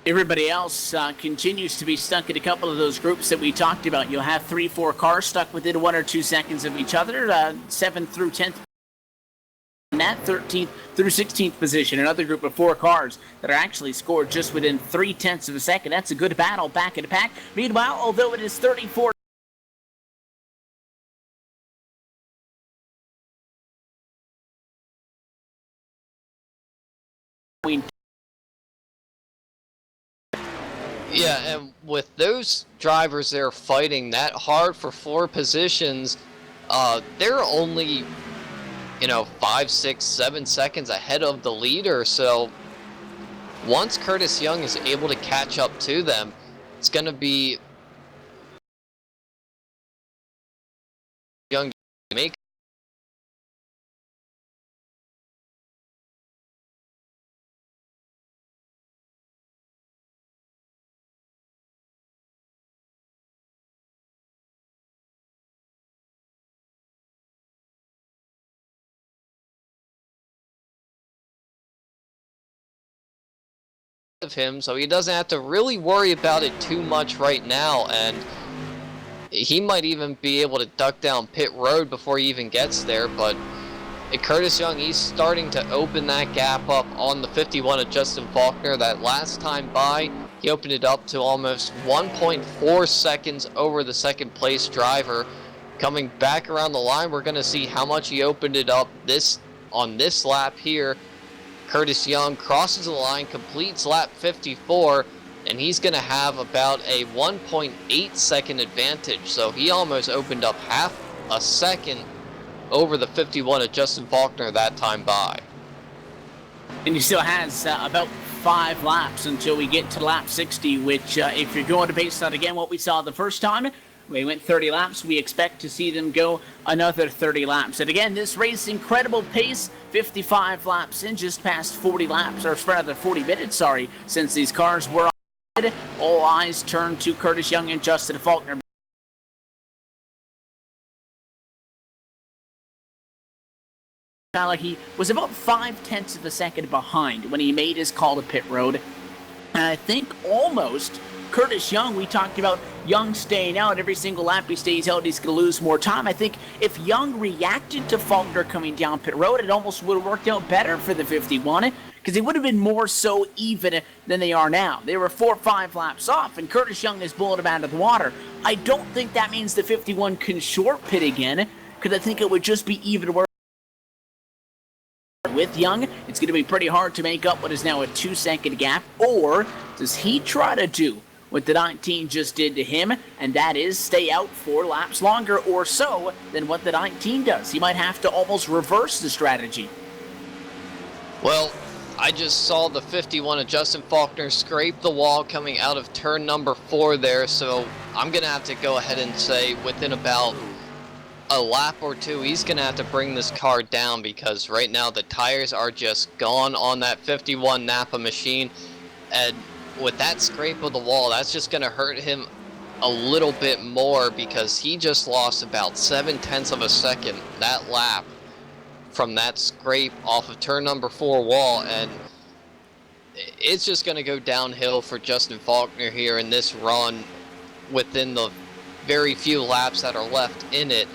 Everybody else continues to be stuck in a couple of those groups that we talked about. You'll have 3-4 cars stuck within 1 or 2 seconds of each other, 7th through 10th. In that 13th through 16th position, another group of 4 cars that are actually scored just within 0.3 of a second. That's a good battle back in the pack. Meanwhile, although it is 34. Yeah, and with those drivers there fighting that hard for 4 positions, they're only, 5, 6, 7 seconds ahead of the leader. So once Curtis Young is able to catch up to them, it's going to be Young to make of him, so he doesn't have to really worry about it too much right now, and he might even be able to duck down pit road before he even gets there. But Curtis Young, he's starting to open that gap up on the 51 of Justin Faulkner. That last time by, he opened it up to almost 1.4 seconds over the second place driver. Coming back around the line, we're going to see how much he opened it up on this lap here. Curtis Young crosses the line, completes lap 54, and he's going to have about a 1.8 second advantage. So he almost opened up half a second over the 51 of Justin Faulkner that time by. And he still has about 5 laps until we get to lap 60, which if you're going to base on, again, what we saw the first time, we went 30 laps. We expect to see them go another 30 laps. And again, this race, incredible pace, 55 laps in, just past 40 laps, or rather 40 minutes, since these cars were on. All eyes turn to Curtis Young and Justin Faulkner. He was about 0.5 of a second behind when he made his call to pit road. And I think almost Curtis Young, we talked about Young staying out. Every single lap he stays out, he's going to lose more time. I think if Young reacted to Faulkner coming down pit road, it almost would have worked out better for the 51, because they would have been more so even than they are now. They were 4 or 5 laps off, and Curtis Young is blowing him out of the water. I don't think that means the 51 can short pit again, because I think it would just be even worse. With Young, it's going to be pretty hard to make up what is now a 2-second gap. Or does he try to do what the 19 just did to him, and that is stay out 4 laps longer or so than what the 19 does? He might have to almost reverse the strategy. Well, I just saw the 51 of Justin Faulkner scrape the wall coming out of turn number 4 there, so I'm going to have to go ahead and say within about a lap or 2, he's going to have to bring this car down, because right now the tires are just gone on that 51 Napa machine, and with that scrape of the wall, that's just going to hurt him a little bit more, because he just lost about 0.7 of a second that lap from that scrape off of turn number 4 wall, and it's just going to go downhill for Justin Faulkner here in this run within the very few laps that are left in it.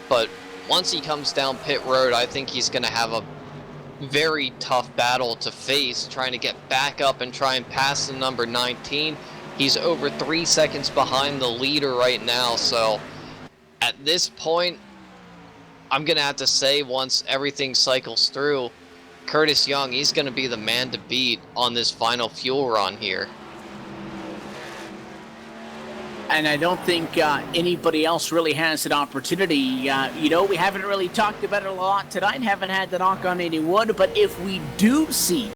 But once he comes down pit road, I think he's going to have a very tough battle to face, trying to get back up and try and pass the number 19. He's over 3 seconds behind the leader right now, so at this point, I'm going to have to say, once everything cycles through, Curtis Young, he's going to be the man to beat on this final fuel run here. And I don't think anybody else really has an opportunity. We haven't really talked about it a lot tonight, haven't had to knock on any wood, but if we do see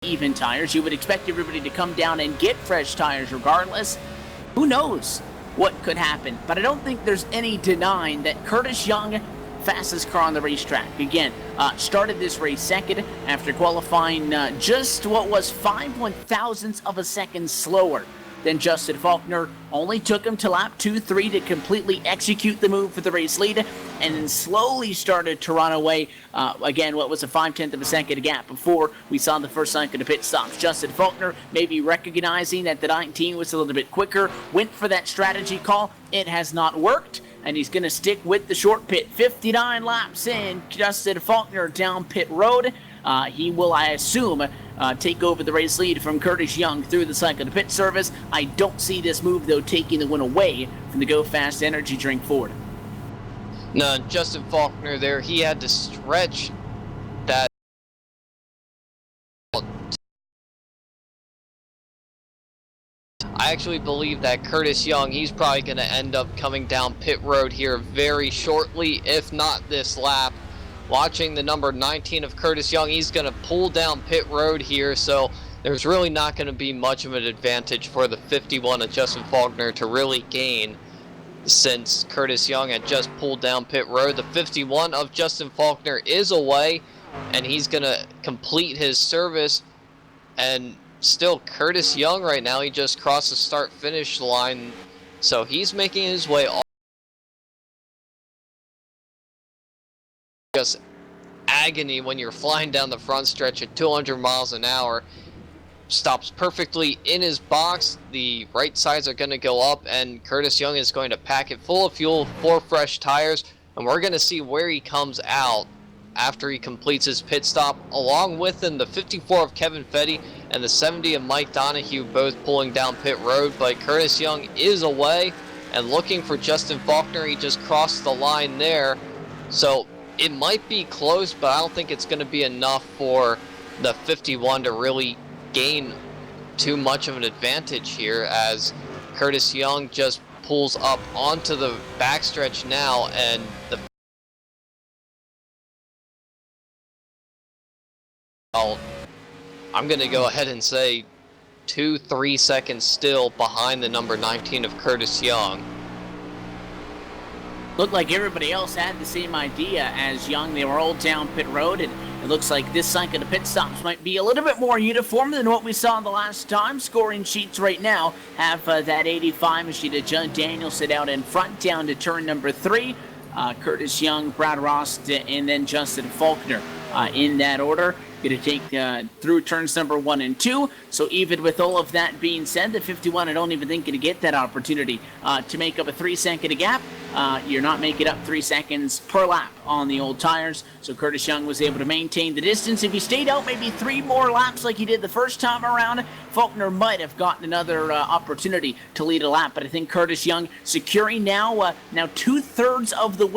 even tires, you would expect everybody to come down and get fresh tires regardless. Who knows what could happen? But I don't think there's any denying that Curtis Young, fastest car on the racetrack. Again, started this race second after qualifying just what was 5/1000ths of a second slower than Justin Faulkner. Only took him to lap 2-3 to completely execute the move for the race lead, and then slowly started to run away. Again, what was a 0.5 of a second gap before we saw the first cycle of pit stops. Justin Faulkner, maybe recognizing that the 19 was a little bit quicker, went for that strategy call. It has not worked, and he's going to stick with the short pit. 59 laps in, Justin Faulkner down pit road. He will, I assume, take over the race lead from Curtis Young through the cycle to pit service. I don't see this move, though, taking the win away from the Go Fast energy drink Ford. No, Justin Faulkner there, he had to stretch that. I actually believe that Curtis Young, he's probably going to end up coming down pit road here very shortly, if not this lap. Watching the number 19 of Curtis Young, he's going to pull down pit road here, so there's really not going to be much of an advantage for the 51 of Justin Faulkner to really gain, since Curtis Young had just pulled down pit road. The 51 of Justin Faulkner is away, and he's going to complete his service. And still, Curtis Young right now, he just crossed the start-finish line, so he's making his way all. Just agony when you're flying down the front stretch at 200 miles an hour. Stops perfectly in his box. The right sides are going to go up, and Curtis Young is going to pack it full of fuel, 4 fresh tires, and we're going to see where he comes out after he completes his pit stop. Along with him, the 54 of Kevin Fetty and the 70 of Mike Donahue both pulling down pit road, but Curtis Young is away and looking for Justin Faulkner. He just crossed the line there, so it might be close, but I don't think it's going to be enough for the 51 to really gain too much of an advantage here, as Curtis Young just pulls up onto the backstretch now, and the I'm going to go ahead and say 2-3 seconds still behind the number 19 of Curtis Young. Looked like everybody else had the same idea as Young. They were all down pit road, and it looks like this cycle of pit stops might be a little bit more uniform than what we saw the last time. Scoring sheets right now have that 85 machine to John Daniel sit out in front down to turn number 3. Curtis Young, Brad Ross, and then Justin Faulkner in that order. Going to take through turns number 1 and 2. So even with all of that being said, the 51, I don't even think going to get that opportunity to make up a 3-second gap. You're not making up 3 seconds per lap on the old tires. So Curtis Young was able to maintain the distance. If he stayed out maybe 3 more laps like he did the first time around, Faulkner might have gotten another opportunity to lead a lap. But I think Curtis Young securing now 2/3 of the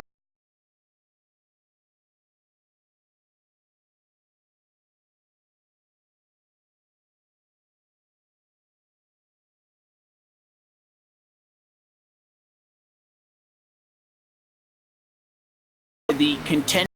contender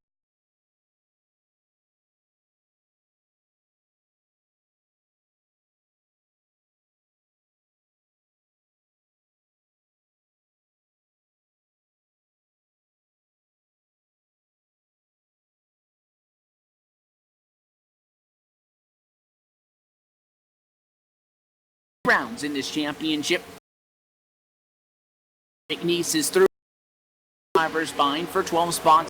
rounds in this championship. McNeese is through. Drivers vying for 12 spots.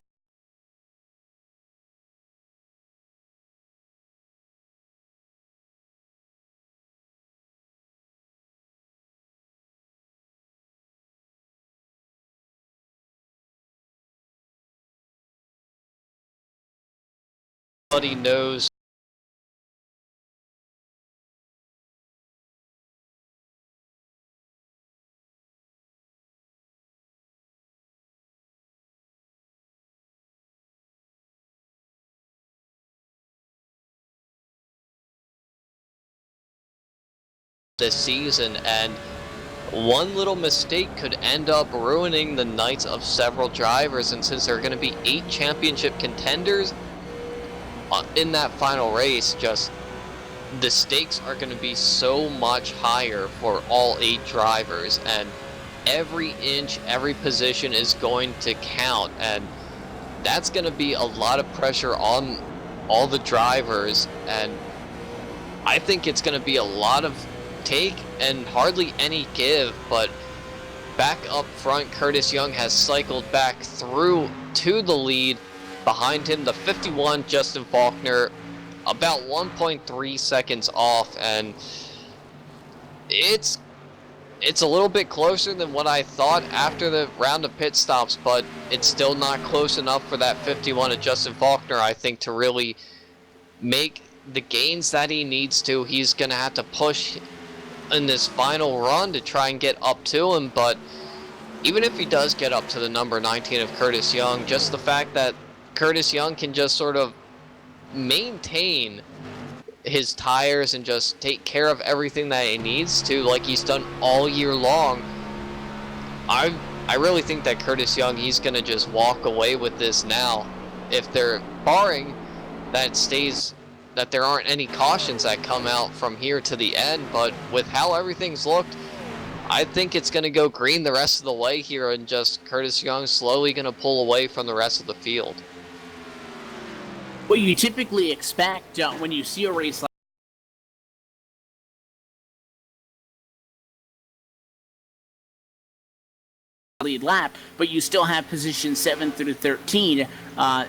Everybody knows this season, and one little mistake could end up ruining the nights of several drivers. And since there are going to be 8 championship contenders in that final race, just the stakes are going to be so much higher for all 8 drivers, and every inch, every position is going to count, and that's going to be a lot of pressure on all the drivers. And I think it's going to be a lot of take and hardly any give. But back up front, Curtis Young has cycled back through to the lead. Behind him, the 51, Justin Faulkner, about 1.3 seconds off, and it's a little bit closer than what I thought after the round of pit stops, but it's still not close enough for that 51 of Justin Faulkner, I think, to really make the gains that he needs to. He's going to have to push in this final run to try and get up to him. But even if he does get up to the number 19 of Curtis Young, just the fact that Curtis Young can just sort of maintain his tires and just take care of everything that he needs to, like he's done all year long, I really think that Curtis Young, he's going to just walk away with this now. If they're barring that there aren't any cautions that come out from here to the end, but with how everything's looked, I think it's going to go green the rest of the way here, and just Curtis Young slowly going to pull away from the rest of the field. What you typically expect when you see a race like lead lap, but you still have positions 7 through 13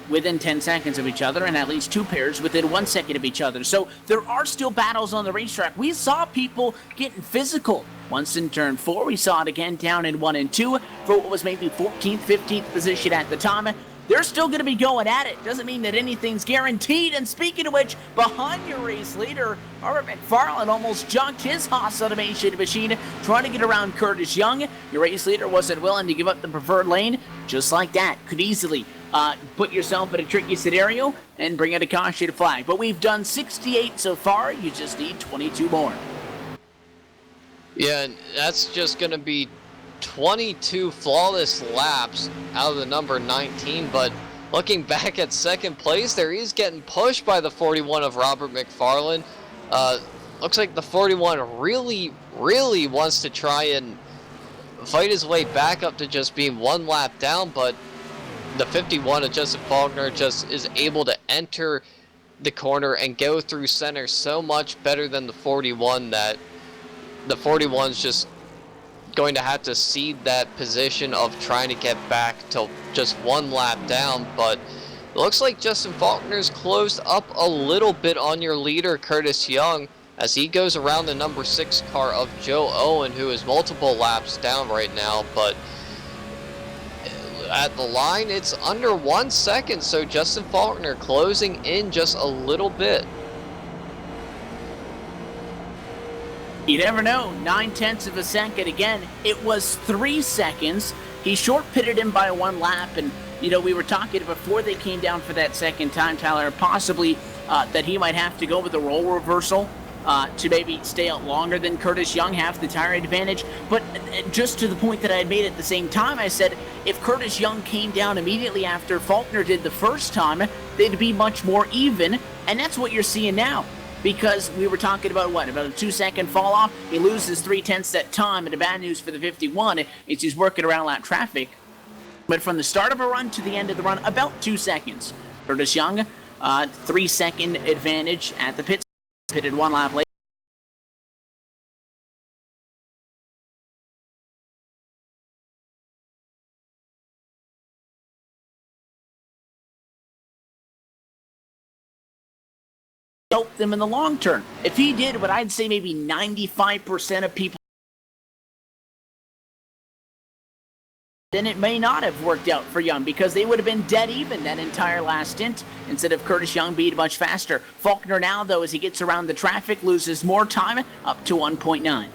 within 10 seconds of each other, and at least 2 pairs within 1 second of each other. So there are still battles on the racetrack. We saw people getting physical once in turn 4. We saw it again down in 1 and 2 for what was maybe 14th, 15th position at the time. They're still going to be going at it. Doesn't mean that anything's guaranteed. And speaking of which, behind your race leader, Robert McFarland almost junked his Haas automation machine trying to get around Curtis Young. Your race leader wasn't willing to give up the preferred lane. Just like that, could easily put yourself in a tricky scenario and bring out a caution flag. But we've done 68 so far. You just need 22 more. Yeah, and that's just going to be 22 flawless laps out of the number 19, but looking back at second place there, he's getting pushed by the 41 of Robert McFarland. Looks like the 41 really wants to try and fight his way back up to just being one lap down, but the 51 of Justin Faulkner just is able to enter the corner and go through center so much better than the 41 that the 41's just going to have to cede that position of trying to get back to just one lap down. But it looks like Justin Faulkner's closed up a little bit on your leader, Curtis Young, as he goes around the number 6 car of Joe Owen, who is multiple laps down right now. But at the line, it's under 1 second, so Justin Faulkner closing in just a little bit. You never know, 9/10 of a second. Again, it was 3 seconds. He short-pitted him by 1 lap, and, you know, we were talking before they came down for that second time, Tyler, possibly that he might have to go with a role reversal to maybe stay out longer than Curtis Young, have the tire advantage. But just to the point that I had made at the same time, I said if Curtis Young came down immediately after Faulkner did the first time, they'd be much more even, and that's what you're seeing now. Because we were talking about, about a 2-second fall off. He loses 3/10 that time, and the bad news for the 51 is he's working around lap traffic. But from the start of a run to the end of the run, about 2 seconds. Curtis Young, 3-second advantage at the pit. Pitted 1 lap later. Help them in the long term. If he did what I'd say maybe 95% of people, then it may not have worked out for Young, because they would have been dead even that entire last stint instead of Curtis Young being much faster. Faulkner now, though, as he gets around the traffic, loses more time, up to 1.9.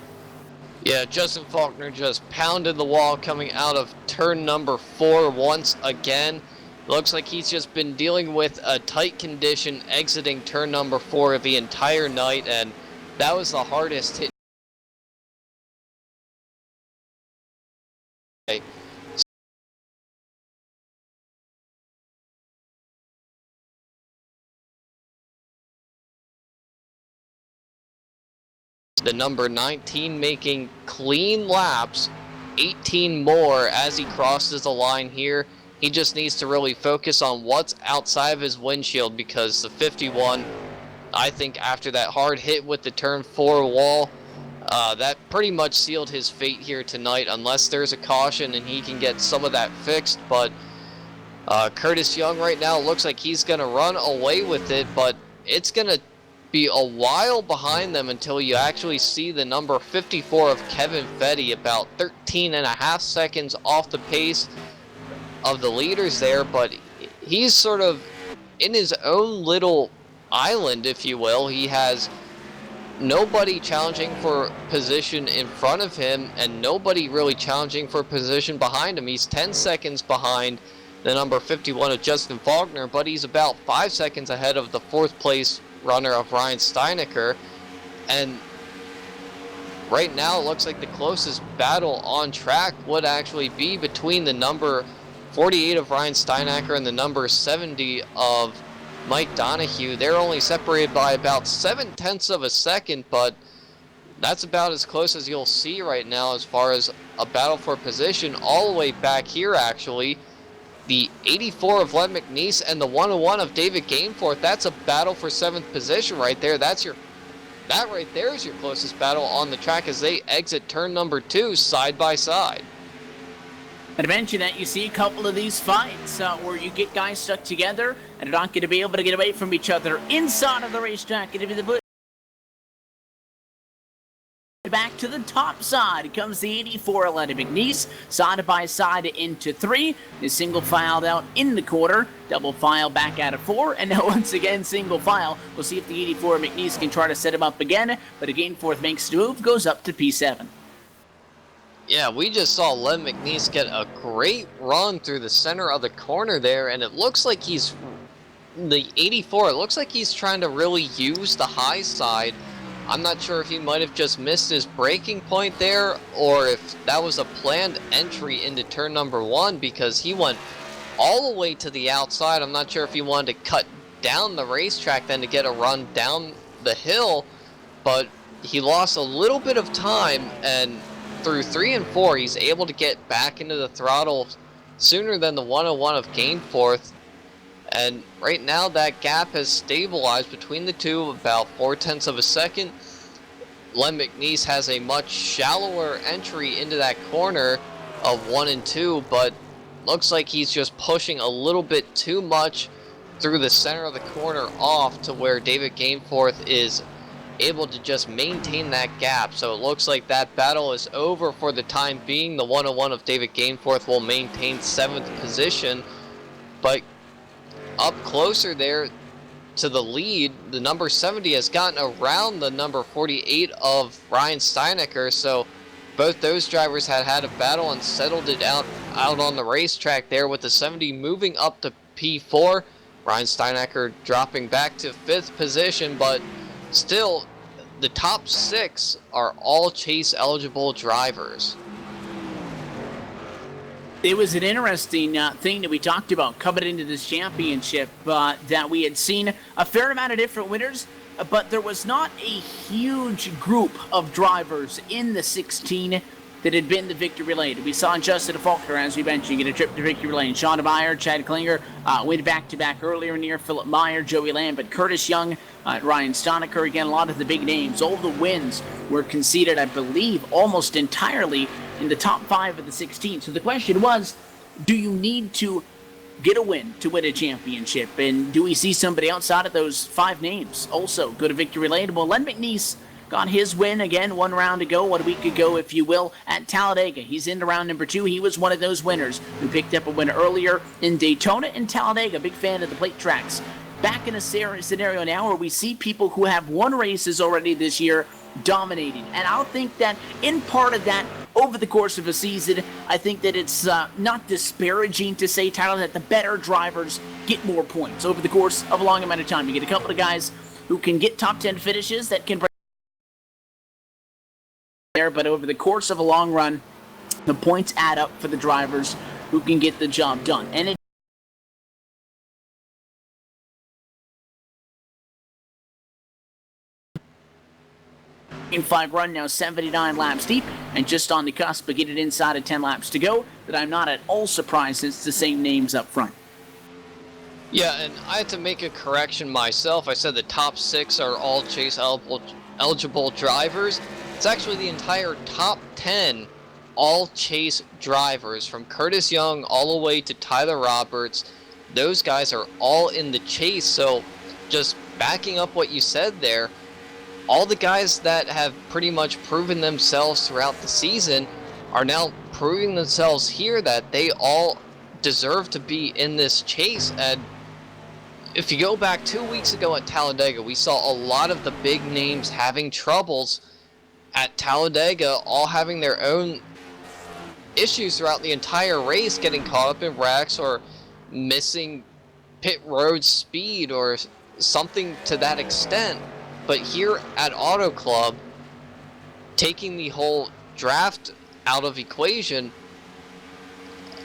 Yeah, Justin Faulkner just pounded the wall coming out of turn number 4 once again. Looks like he's just been dealing with a tight condition exiting turn number 4 the entire night, and that was the hardest hit. The number 19 making clean laps, 18 more as he crosses the line here. He just needs to really focus on what's outside of his windshield, because the 51, I think after that hard hit with the turn 4 wall, that pretty much sealed his fate here tonight, unless there's a caution and he can get some of that fixed. But Curtis Young right now looks like he's going to run away with it, but it's going to be a while behind them until you actually see the number 54 of Kevin Fetty, about 13.5 seconds off the pace of the leaders there. But he's sort of in his own little island, if you will. He has nobody challenging for position in front of him and nobody really challenging for position behind him. He's 10 seconds behind the number 51 of Justin Faulkner, but he's about 5 seconds ahead of the 4th place runner of Ryan Steinecker. And right now it looks like the closest battle on track would actually be between the number 48 of Ryan Steinecker and the number 70 of Mike Donahue. They're only separated by about 0.7 of a second, but that's about as close as you'll see right now as far as a battle for position. All the way back here, actually, the 84 of Len McNeese and the 101 of David Gainforth. That's a battle for 7th position right there. That right there is your closest battle on the track as they exit turn number 2 side by side. And to mention that, you see a couple of these fights where you get guys stuck together and are not going to be able to get away from each other inside of the racetrack. And if the back to the top side comes the 84 Lenny McNeese, side by side into 3. Is single filed out in the quarter, double file back out of 4, and now once again single file. We'll see if the 84 McNeese can try to set him up again, but again Gainforth makes the move, goes up to P7. Yeah, we just saw Len McNeese get a great run through the center of the corner there, and it looks like he's, the 84, it looks like he's trying to really use the high side. I'm not sure if he might have just missed his braking point there, or if that was a planned entry into turn number 1, because he went all the way to the outside. I'm not sure if he wanted to cut down the racetrack then to get a run down the hill, but he lost a little bit of time, and through 3 and 4 he's able to get back into the throttle sooner than the 101 of Gainforth. And right now that gap has stabilized between the two about 0.4 of a second. Len McNeese has a much shallower entry into that corner of 1 and 2, but looks like he's just pushing a little bit too much through the center of the corner off to where David Gainforth is able to just maintain that gap. So it looks like that battle is over for the time being. The 101 of David Gainforth will maintain 7th position, but up closer there to the lead, the number 70 has gotten around the number 48 of Ryan Steinecker, so both those drivers had a battle and settled it out on the racetrack there, with the 70 moving up to P4. Ryan Steinecker dropping back to 5th position, but still the top 6 are all chase eligible drivers. It was an interesting thing that we talked about coming into this championship, that we had seen a fair amount of different winners, but there was not a huge group of drivers in the 16 that had been the victory lane. We saw Justin Faulkner, as we mentioned, get a trip to victory lane. Sean Meyer, Chad Klinger went back-to-back earlier in the year. Philip Meyer, Joey Lambert, Curtis Young, Ryan Steinecker. Again, a lot of the big names. All the wins were conceded, I believe, almost entirely in the top 5 of the 16. So the question was, do you need to get a win to win a championship? And do we see somebody outside of those 5 names also go to victory lane? Well, Len McNeese got his win again 1 round ago, a week ago, if you will, at Talladega. He's into round number 2. He was one of those winners who picked up a win earlier in Daytona and Talladega. Big fan of the plate tracks. Back in a scenario now where we see people who have won races already this year dominating. And I'll think that in part of that, over the course of a season, I think that it's not disparaging to say, Tyler, that the better drivers get more points over the course of a long amount of time. You get a couple of guys who can get top 10 finishes that can bring there, but over the course of a long run, the points add up for the drivers who can get the job done. And it in 5 run now 79 laps deep and just on the cusp of getting inside of 10 laps to go, that I'm not at all surprised it's the same names up front. Yeah, and I had to make a correction myself. I said the top 6 are all chase eligible drivers. It's actually the entire top 10 all chase drivers, from Curtis Young all the way to Tyler Roberts. Those guys are all in the chase. So just backing up what you said there, all the guys that have pretty much proven themselves throughout the season are now proving themselves here that they all deserve to be in this chase. And if you go back 2 weeks ago at Talladega, we saw a lot of the big names having troubles at Talladega, all having their own issues throughout the entire race, getting caught up in wrecks or missing pit road speed or something to that extent. But here at Auto Club, taking the whole draft out of equation,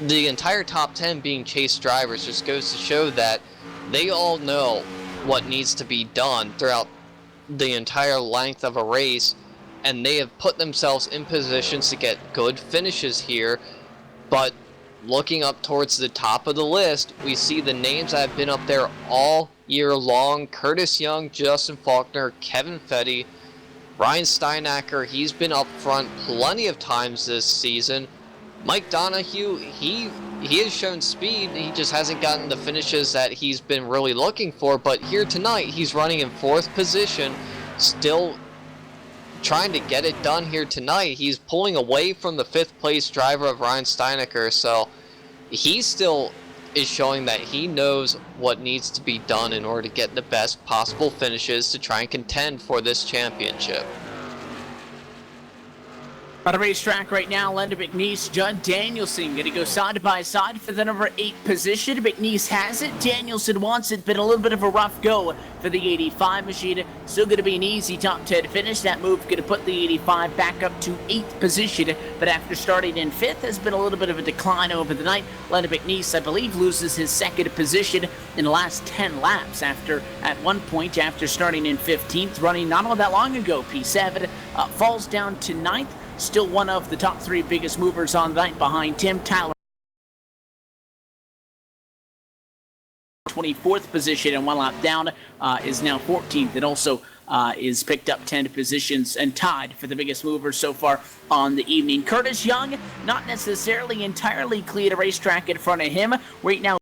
the entire top 10 being chase drivers just goes to show that they all know what needs to be done throughout the entire length of a race, and they have put themselves in positions to get good finishes here. But looking up towards the top of the list, we see the names that have been up there all year long: Curtis Young, Justin Faulkner, Kevin Fetty, Ryan Steinecker. He's been up front plenty of times this season. Mike Donahue, he has shown speed, he just hasn't gotten the finishes that he's been really looking for. But here tonight, he's running in 4th position, still trying to get it done here tonight. He's pulling away from the 5th place driver of Ryan Steinecker, so he still is showing that he knows what needs to be done in order to get the best possible finishes to try and contend for this championship. On the racetrack right now, Linda McNeese, Judd Danielson going to go side by side for the number 8 position. McNeese has it. Danielson wants it. Been a little bit of a rough go for the 85 machine. Still going to be an easy top 10 finish. That move going to put the 85 back up to 8th position. But after starting in 5th, has been a little bit of a decline over the night. Linda McNeese, I believe, loses his 2nd position in the last 10 laps after, at one point, after starting in 15th, running not all that long ago, P7, falls down to 9th. Still one of the top 3 biggest movers on the night behind Tim Tyler. 24th position and 1 lap down is now 14th. It also is picked up 10 positions and tied for the biggest mover so far on the evening. Curtis Young, not necessarily entirely clear to racetrack in front of him. Right now,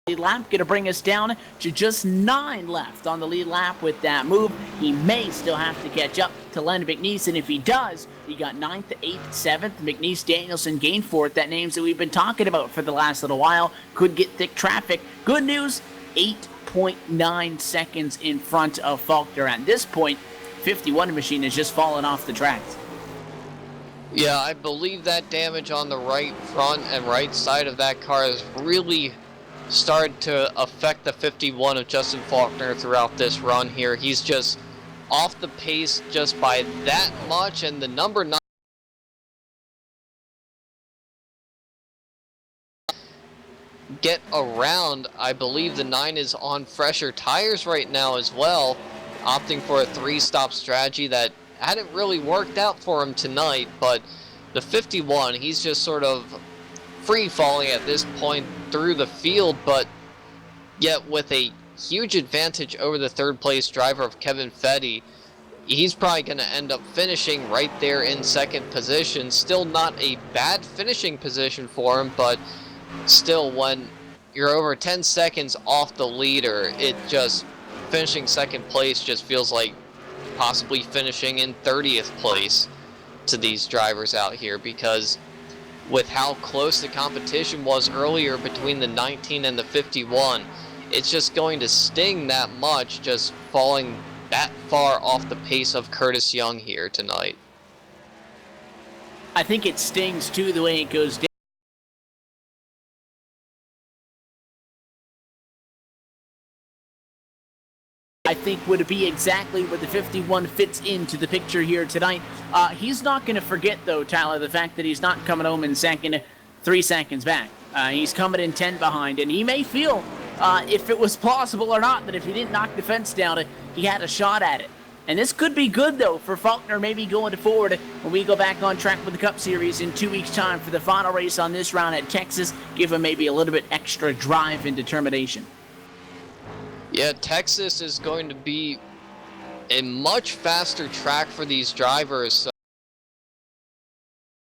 lead lap going to bring us down to just 9 left on the lead lap with that move. He may still have to catch up to Len McNeese, and if he does, he got 9th, 8th, 7th. McNeese, Danielson, gained 4th. That names that we've been talking about for the last little while. Could get thick traffic. Good news, 8.9 seconds in front of Faulkner. At this point, 51 machine has just fallen off the tracks. Yeah, I believe that damage on the right front and right side of that car is really started to affect the 51 of Justin Faulkner throughout this run here. He's just off the pace just by that much, and the number 9 get around. I believe the 9 is on fresher tires right now as well, opting for a 3-stop strategy that hadn't really worked out for him tonight, but the 51, he's just sort of free falling at this point through the field, but yet with a huge advantage over the 3rd place driver of Kevin Fetty. He's probably going to end up finishing right there in 2nd position. Still not a bad finishing position for him, but still, when you're over 10 seconds off the leader, it just, finishing 2nd place just feels like possibly finishing in 30th place to these drivers out here, because with how close the competition was earlier between the 19 and the 51, it's just going to sting that much, just falling that far off the pace of Curtis Young here tonight. I think it stings too the way it goes down. I think would be exactly where the 51 fits into the picture here tonight. He's not going to forget, though, Tyler, the fact that he's not coming home in 2nd, 3 seconds back. He's coming in 10 behind, and he may feel, if it was plausible or not, that if he didn't knock the fence down, he had a shot at it. And this could be good, though, for Faulkner maybe going forward when we go back on track with the Cup Series in 2 weeks' time for the final race on this round at Texas. Give him maybe a little bit extra drive and determination. Yeah, Texas is going to be a much faster track for these drivers. So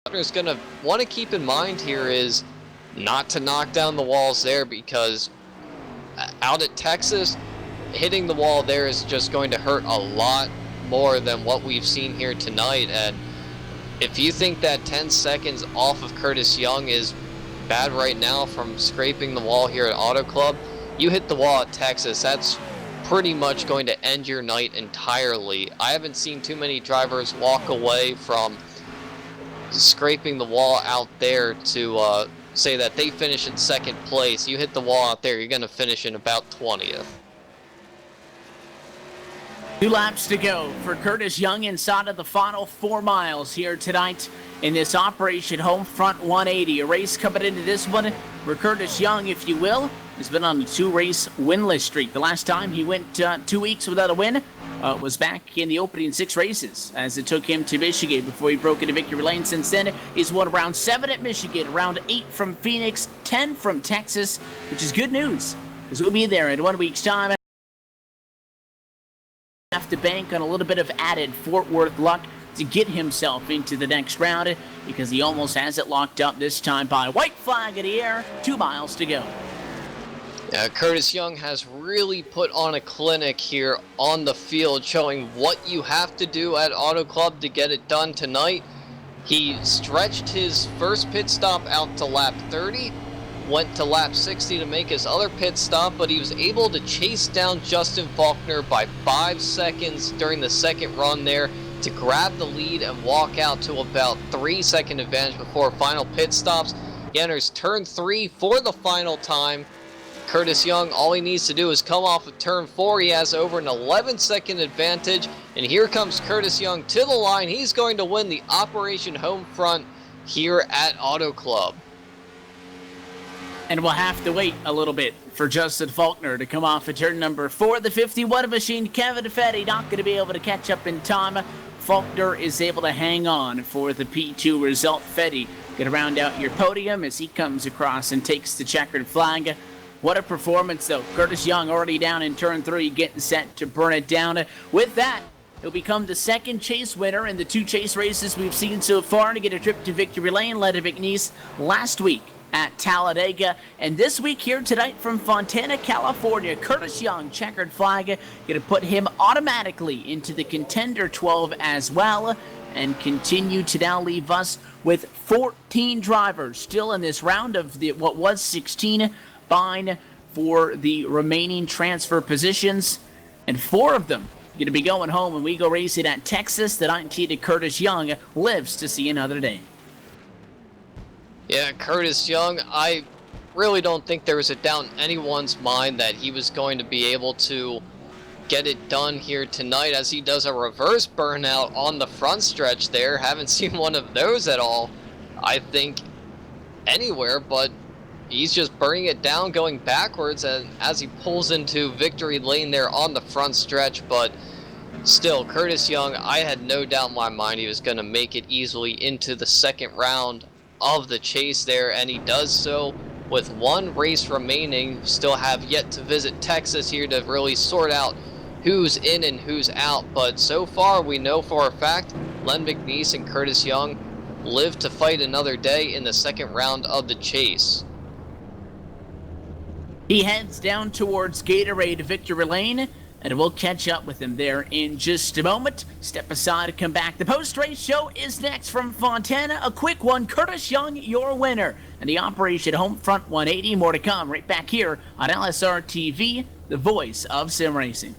what Faulkner's going to want to keep in mind here is not to knock down the walls there, because out at Texas, hitting the wall there is just going to hurt a lot more than what we've seen here tonight. And if you think that 10 seconds off of Curtis Young is bad right now from scraping the wall here at Auto Club, you hit the wall at Texas, that's pretty much going to end your night entirely. I haven't seen too many drivers walk away from scraping the wall out there to say that they finish in 2nd place. You hit the wall out there, you're going to finish in about 20th. 2 laps to go for Curtis Young inside of the final 4 miles here tonight in this Operation Homefront 180. A race coming into this one where Curtis Young, if you will, has been on a 2-race winless streak. The last time he went 2 weeks without a win was back in the opening 6 races, as it took him to Michigan before he broke into victory lane. Since then, he's won round 7 at Michigan, round 8 from Phoenix, 10 from Texas, which is good news, because we'll be there in 1 week's time. Have to bank on a little bit of added Fort Worth luck to get himself into the next round, because he almost has it locked up this time by white flag in the air. 2 miles to go. Yeah, Curtis Young has really put on a clinic here on the field, showing what you have to do at Auto Club to get it done tonight. He stretched his first pit stop out to lap 30, went to lap 60 to make his other pit stop, but he was able to chase down Justin Faulkner by 5 seconds during the 2nd run there to grab the lead and walk out to about 3-second advantage before final pit stops. He enters turn 3 for the final time. Curtis Young, all he needs to do is come off of turn 4. He has over an 11-second advantage. And here comes Curtis Young to the line. He's going to win the Operation Homefront here at Auto Club. And we'll have to wait a little bit for Justin Faulkner to come off of turn number 4. The 51 machine, Kevin Fetty, not going to be able to catch up in time. Faulkner is able to hang on for the P2 result. Fetty going to round out your podium as he comes across and takes the checkered flag. What a performance, though. Curtis Young already down in turn 3, getting set to burn it down. With that, he'll become the second chase winner in the 2 chase races we've seen so far to get a trip to victory lane. Led to McNeese last week at Talladega, and this week here tonight from Fontana, California. Curtis Young, checkered flag, going to put him automatically into the contender 12 as well, and continue to now leave us with 14 drivers still in this round of the what was 16 vying for the remaining transfer positions, and 4 of them going to be going home when we go racing at Texas. The 19 Curtis Young lives to see another day. Yeah, Curtis Young, I really don't think there was a doubt in anyone's mind that he was going to be able to get it done here tonight, as he does a reverse burnout on the front stretch there. Haven't seen one of those at all, I think, anywhere, but he's just burning it down, going backwards as he pulls into victory lane there on the front stretch. But still, Curtis Young, I had no doubt in my mind he was going to make it easily into the second round of the chase there, and he does so with 1 race remaining. Still have yet to visit Texas here to really sort out who's in and who's out, but so far we know for a fact Len McNeese and Curtis Young live to fight another day in the second round of the chase. He heads down towards Gatorade victory lane, and we'll catch up with him there in just a moment. Step aside and come back. The post-race show is next from Fontana. A quick one, Curtis Young, your winner. And the Operation Homefront 180, more to come right back here on LSRTV, the voice of sim racing.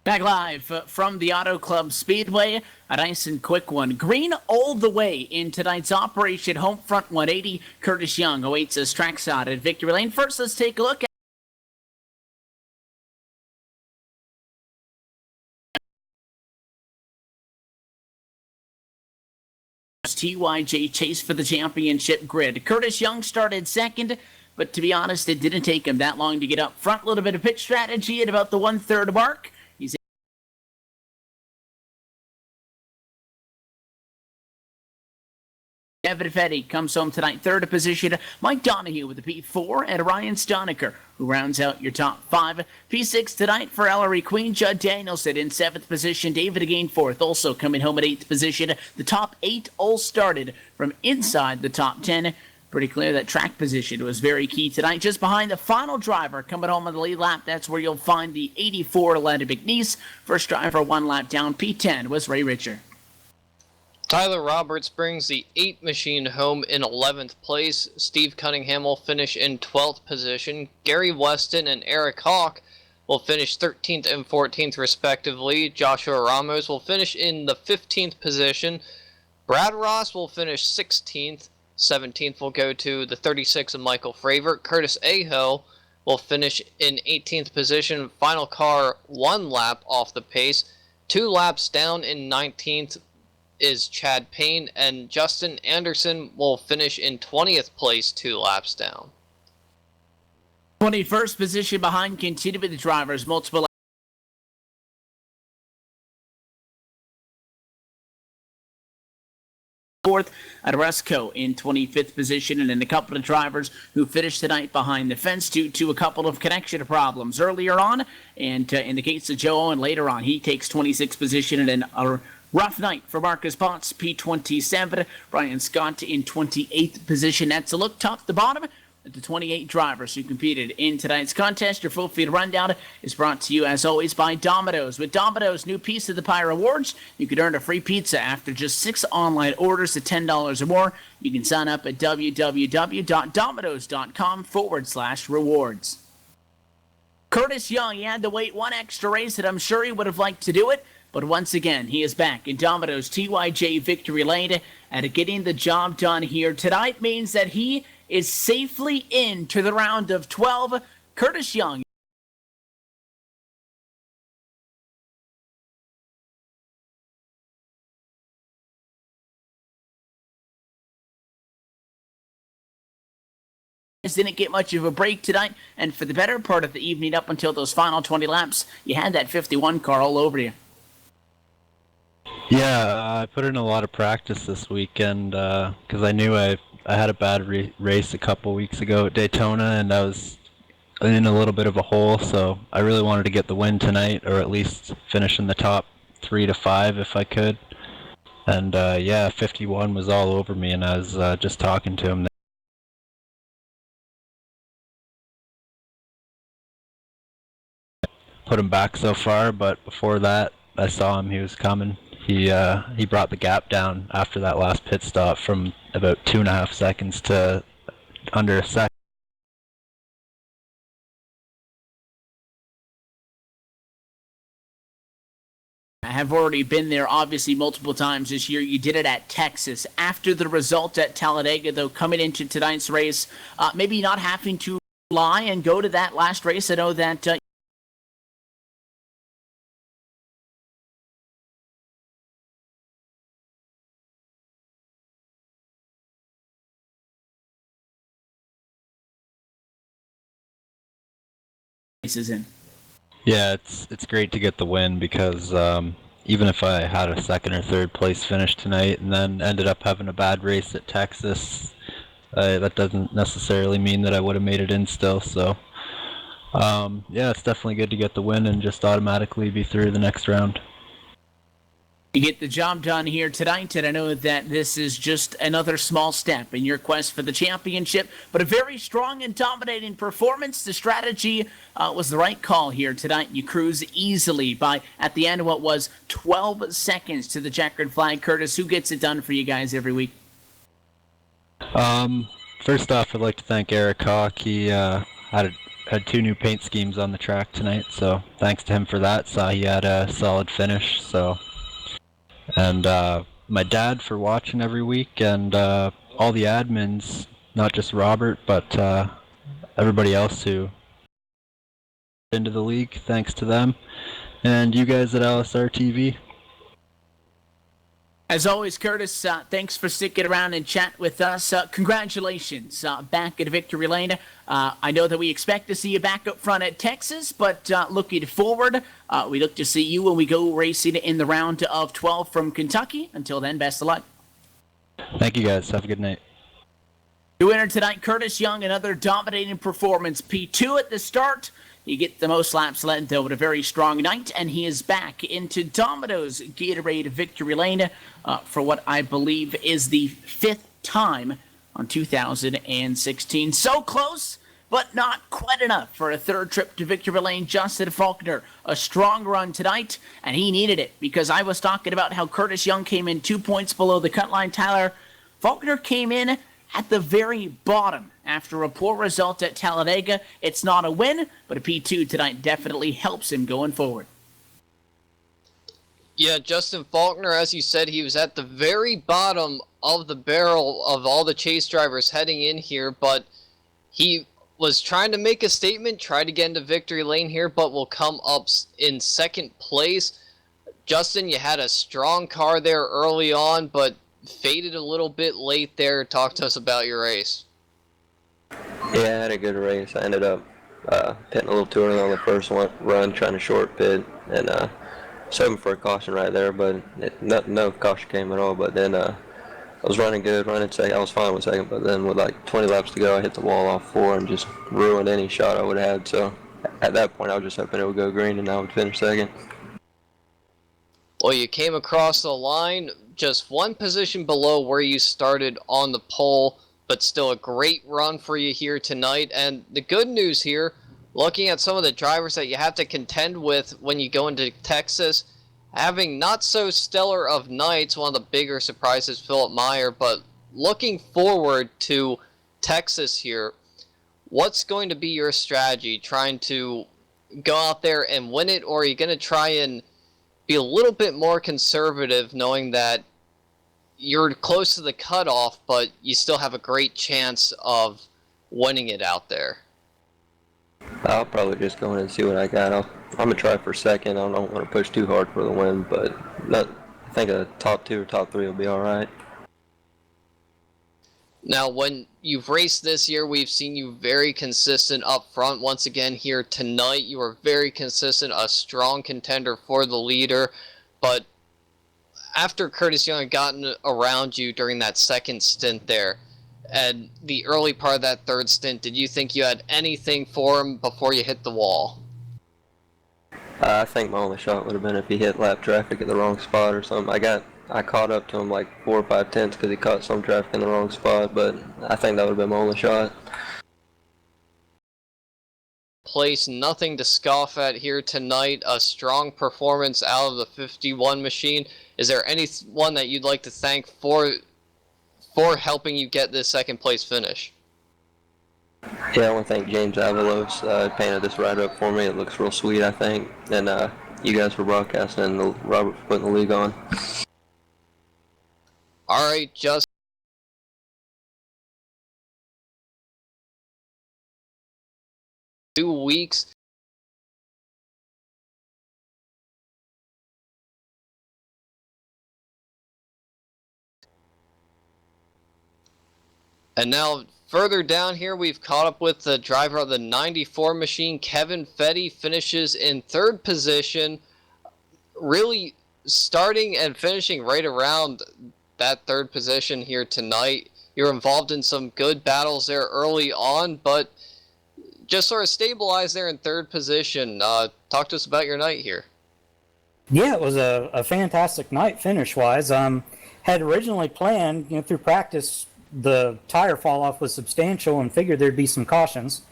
Back live from the Auto Club Speedway. A nice and quick one. Green all the way in tonight's Operation Homefront 180. Curtis Young awaits us trackside at Victory Lane. First, let's take a look at TYJ chase for the championship grid. Curtis Young started second, but to be honest, it didn't take him that long to get up front. A little bit of pitch strategy at about the 1/3 mark. Evan Fetty comes home tonight, third position. Mike Donahue with the P4, and Ryan Stoneker, who rounds out your top 5. P6 tonight for Ellery Queen. Judd Danielson in 7th position. David again 4th, also coming home at 8th position. The top 8 all started from inside the top 10. Pretty clear that track position was very key tonight. Just behind the final driver coming home on the lead lap, that's where you'll find the 84 Landon McNeese. First driver 1 lap down. P10 was Ray Richer. Tyler Roberts brings the 8 machine home in 11th place. Steve Cunningham will finish in 12th position. Gary Weston and Eric Hawk will finish 13th and 14th respectively. Joshua Ramos will finish in the 15th position. Brad Ross will finish 16th. 17th will go to the 36 of Michael Fravor. Curtis Aho will finish in 18th position. Final car 1 lap off the pace. 2 laps down in 19th is Chad Payne, and Justin Anderson will finish in 20th place 2 laps down. 21st position behind continuing the drivers, multiple fourth at Resco in 25th position, and then a couple of drivers who finished tonight behind the fence due to a couple of connection problems earlier on, and in the case of Joe Owen later on, he takes 26th position, and then a rough night for Marcus Potts, P27. Brian Scott in 28th position. That's a look top to bottom at the 28 drivers who competed in tonight's contest. Your full feed rundown is brought to you, as always, by Domino's. With Domino's new Piece of the Pie rewards, you can earn a free pizza after just 6 online orders of $10 or more. You can sign up at www.dominos.com/rewards. Curtis Young, he had to wait 1 extra race, and I'm sure he would have liked to do it. But once again, he is back in Domino's TYJ Victory Lane, and getting the job done here tonight means that he is safely into the round of 12. Curtis Young didn't get much of a break tonight, and for the better part of the evening up until those final 20 laps, you had that 51 car all over you. Yeah, I put in a lot of practice this weekend because I knew I had a bad race a couple weeks ago at Daytona, and I was in a little bit of a hole, so I really wanted to get the win tonight, or at least finish in the top 3 to 5 if I could. And yeah, 51 was all over me, and I was just talking to him. Put him back so far, but before that, I saw him. He was coming. He brought the gap down after that last pit stop from about 2.5 seconds to under a second. I have already been there, obviously, multiple times this year. You did it at Texas. After the result at Talladega, though, coming into tonight's race, maybe not having to lie and go to that last race. I know that is in. Yeah, it's great to get the win because even if I had a 2nd or 3rd place finish tonight and then ended up having a bad race at Texas, that doesn't necessarily mean that I would have made it in still. So yeah, it's definitely good to get the win and just automatically be through the next round. You get the job done here tonight, and I know that this is just another small step in your quest for the championship, but a very strong and dominating performance. The strategy was the right call here tonight. You cruise easily by, at the end, what was 12 seconds to the checkered flag. Curtis, who gets it done for you guys every week? First off, I'd like to thank Eric Hawk. He had had 2 new paint schemes on the track tonight, so thanks to him for that. Saw he had a solid finish. So, and my dad for watching every week, and all the admins, not just Robert, but everybody else who into the league. Thanks to them, and you guys at LSRTV. As always, Curtis, thanks for sticking around and chat with us. Congratulations back at Victory Lane. I know that we expect to see you back up front at Texas, but looking forward, we look to see you when we go racing in the round of 12 from Kentucky. Until then, best of luck. Thank you guys. Have a good night. The winner tonight, Curtis Young, another dominating performance. P2 at the start. He gets the most laps led, though, with a very strong night, and he is back into Domino's Gatorade Victory Lane for what I believe is the 5th time on 2016. So close, but not quite enough for a third trip to Victory Lane. Justin Faulkner, a strong run tonight, and he needed it, because I was talking about how Curtis Young came in 2 points below the cut line. Tyler, Faulkner came in at the very bottom after a poor result at Talladega. It's not a win, but a P2 tonight definitely helps him going forward. Yeah, Justin Faulkner, as you said, he was at the very bottom of the barrel of all the chase drivers heading in here, but he was trying to make a statement, try to get into victory lane here, but will come up in second place. Justin, you had a strong car there early on, but faded a little bit late there. Talk to us about your race. Yeah, I had a good race. I ended up pitting a little too early on the first run, trying to short pit, and was hoping for a caution right there, but no caution came at all. But then I was running good, running second. I was fine with second, but then with like 20 laps to go, I hit the wall off 4 and just ruined any shot I would have had. So at that point, I was just hoping it would go green and I would finish second. Well, you came across the line just 1 position below where you started on the pole, but still a great run for you here tonight. And the good news here, looking at some of the drivers that you have to contend with when you go into Texas, having not so stellar of nights, one of the bigger surprises, Philip Meyer, but looking forward to Texas here, what's going to be your strategy? Trying to go out there and win it, or are you going to try and be a little bit more conservative, knowing that you're close to the cutoff, but you still have a great chance of winning it out there? I'll probably just go in and see what I got. I'm going to try for second. I don't want to push too hard for the win, but I think a top 2 or top 3 will be all right. Now, when you've raced this year, we've seen you very consistent up front. Once again, here tonight, you were very consistent, a strong contender for the leader. But after Curtis Young had gotten around you during that second stint there, and the early part of that third stint, did you think you had anything for him before you hit the wall? I think my only shot would have been if he hit lap traffic at the wrong spot or something. I caught up to him like 4 or 5 tenths because he caught some traffic in the wrong spot, but I think that would have been my only shot. Place, nothing to scoff at here tonight. A strong performance out of the 51 machine. Is there anyone that you'd like to thank for helping you get this second place finish? Yeah, I want to thank James Avalos. Painted this ride up for me. It looks real sweet, I think. And you guys for broadcasting and Robert for putting the league on. All right, just 2 weeks. And now further down here, we've caught up with the driver of the 94 machine, Kevin Fetty, finishes in 3rd position, really starting and finishing right around that 3rd position here tonight. You're involved in some good battles there early on, but just sort of stabilized there in 3rd position. Talk to us about your night here. Yeah, it was a fantastic night finish-wise. Had originally planned, through practice, the tire fall off was substantial and figured there'd be some cautions.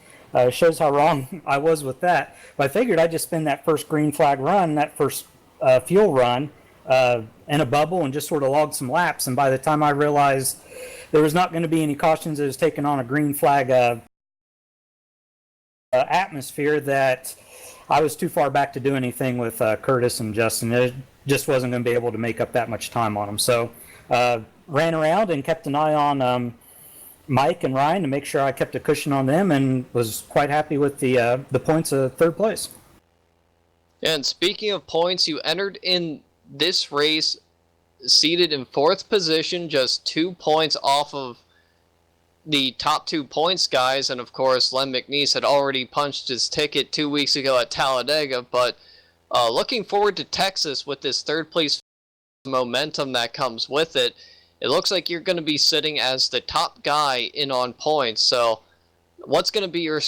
Shows how wrong I was with that. But I figured I'd just spend that first green flag run, that first fuel run, in a bubble and just sort of log some laps. And by the time I realized there was not going to be any cautions, it was taking on a green flag atmosphere that I was too far back to do anything with Curtis and Justin. It just wasn't going to be able to make up that much time on them. So ran around and kept an eye on Mike and Ryan to make sure I kept a cushion on them, and was quite happy with the points of third place. And speaking of points, you entered in this race seated in 4th position, just 2 points off of the top 2 points guys. And of course, Len McNeese had already punched his ticket 2 weeks ago at Talladega. But looking forward to Texas with this 3rd place momentum that comes with it. It looks like you're going to be sitting as the top guy in on points. So what's going to be your...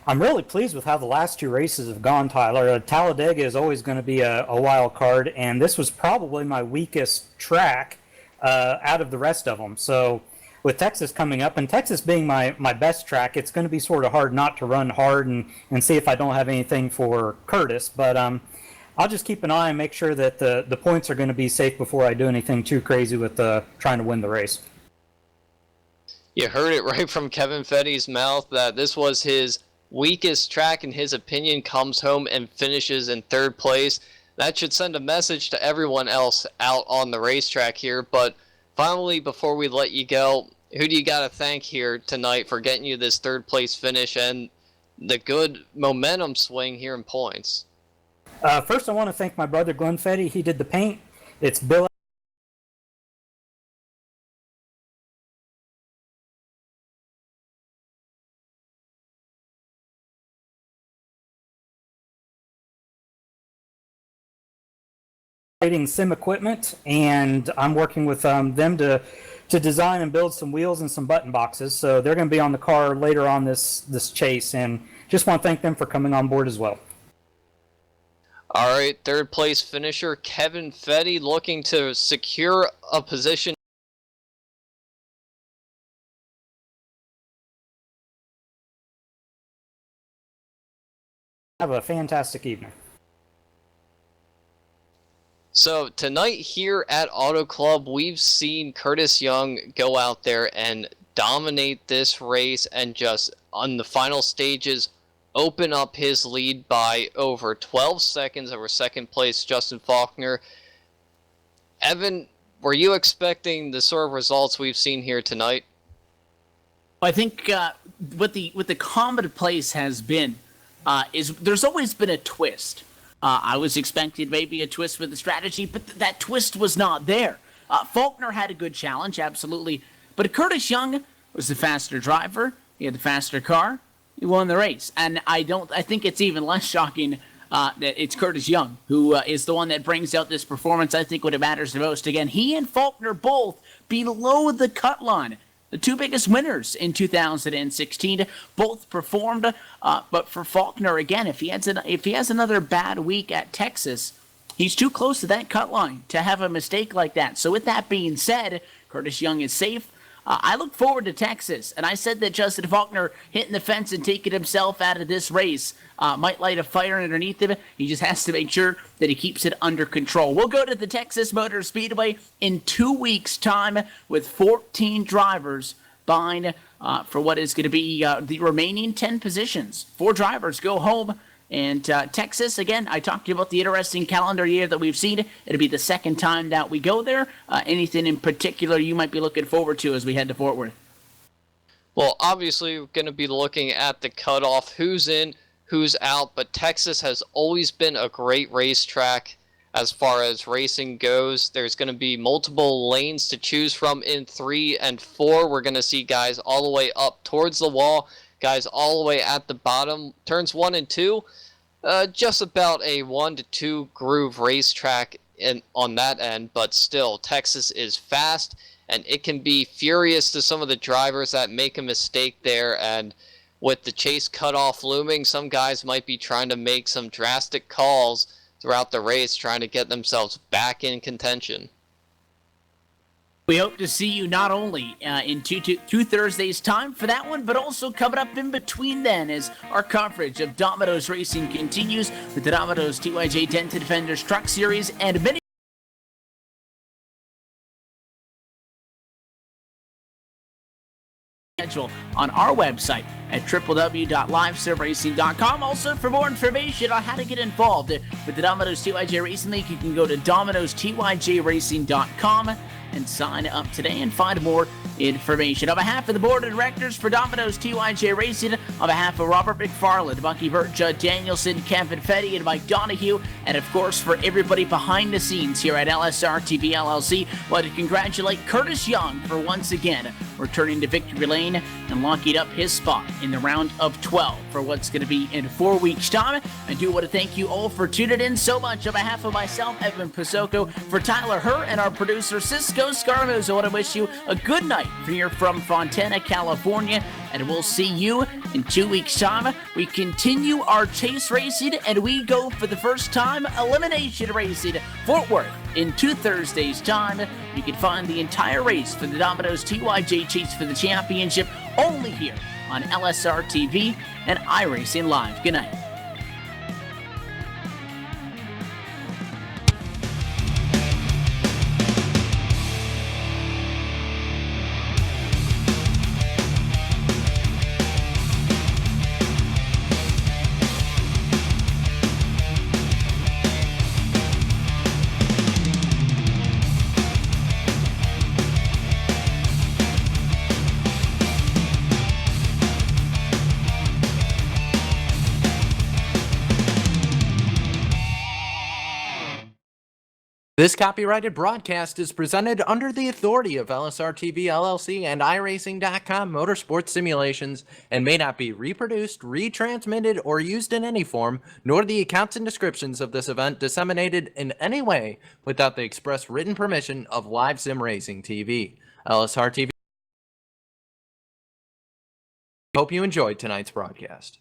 I'm really pleased with how the last 2 races have gone, Tyler. Talladega is always going to be a wild card, and this was probably my weakest track out of the rest of them. So with Texas coming up, and Texas being my best track, it's going to be sort of hard not to run hard and see if I don't have anything for Curtis. But I'll just keep an eye and make sure that the points are going to be safe before I do anything too crazy with trying to win the race. You heard it right from Kevin Fetty's mouth that this was his weakest track in his opinion, comes home and finishes in 3rd place. That should send a message to everyone else out on the racetrack here. But finally, before we let you go, who do you got to thank here tonight for getting you this 3rd place finish and the good momentum swing here in points? First, I want to thank my brother Glenn Fetty. He did the paint. It's Bill. Sim equipment, and I'm working with them to design and build some wheels and some button boxes. So they're going to be on the car later on this chase, and just want to thank them for coming on board as well. All right, 3rd place finisher Kevin Fetty looking to secure a position. Have a fantastic evening. So tonight here at Auto Club, we've seen Curtis Young go out there and dominate this race and just on the final stages open up his lead by over 12 seconds over 2nd place Justin Faulkner. Evan, were you expecting the sort of results we've seen here tonight? I think what the common place has been is there's always been a twist. I was expecting maybe a twist with the strategy, but that twist was not there. Faulkner had a good challenge, absolutely. But Curtis Young was the faster driver. He had the faster car. He won the race. And I think it's even less shocking that it's Curtis Young who is the one that brings out this performance. I think what it matters the most. Again, he and Faulkner both below the cut line. The 2 biggest winners in 2016 both performed, but for Faulkner, again, if he has another bad week at Texas, he's too close to that cut line to have a mistake like that. So with that being said, Curtis Young is safe. I look forward to Texas, and I said that Justin Faulkner hitting the fence and taking himself out of this race might light a fire underneath him. He just has to make sure that he keeps it under control. We'll go to the Texas Motor Speedway in 2 weeks' time with 14 drivers vying for what is going to be the remaining 10 positions. 4 drivers go home. And Texas, again, I talked to you about the interesting calendar year that we've seen. It'll be the 2nd time that we go there. Anything in particular you might be looking forward to as we head to Fort Worth? Well, obviously, we're going to be looking at the cutoff, who's in, who's out. But Texas has always been a great racetrack as far as racing goes. There's going to be multiple lanes to choose from in 3 and 4. We're going to see guys all the way up towards the wall, guys all the way at the bottom. Turns 1 and 2, just about a 1 to 2 groove racetrack on that end, but still, Texas is fast, and it can be furious to some of the drivers that make a mistake there. And with the chase cutoff looming, some guys might be trying to make some drastic calls throughout the race, trying to get themselves back in contention. We hope to see you not only in two Thursdays' time for that one, but also coming up in between then as our coverage of Domino's Racing continues with the Domino's TYJ Denton Defenders Truck Series and many schedule on our website at www.livesimracing.com. Also, for more information on how to get involved with the Domino's TYJ Racing League, you can go to dominostyjracing.com and sign up today and find more information. On behalf of the board of directors for Domino's TYJ Racing, on behalf of Robert McFarland, Bucky Burt, Judd Danielson, Kevin Fetty, and Mike Donahue, and of course for everybody behind the scenes here at LSRTV LLC, I'd like to congratulate Curtis Young for once again returning to victory lane and locking up his spot in the round of 12 for what's going to be in 4 weeks' time. I do want to thank you all for tuning in so much. On behalf of myself, Evan Pasoko, for Tyler Herr and our producer Cisco Scarmos, I want to wish you a good night here from Fontana, California, and we'll see you in 2 weeks' time. We continue our chase racing, and we go for the first time elimination racing. Fort Worth in 2 Thursdays' time. You can find the entire race for the Domino's TYJ Chase for the Championship only here on LSR TV and iRacing Live. Good night. This copyrighted broadcast is presented under the authority of LSRTV LLC and iRacing.com Motorsports Simulations and may not be reproduced, retransmitted, or used in any form, nor the accounts and descriptions of this event disseminated in any way without the express written permission of Live Sim Racing TV. LSRTV. Hope you enjoyed tonight's broadcast.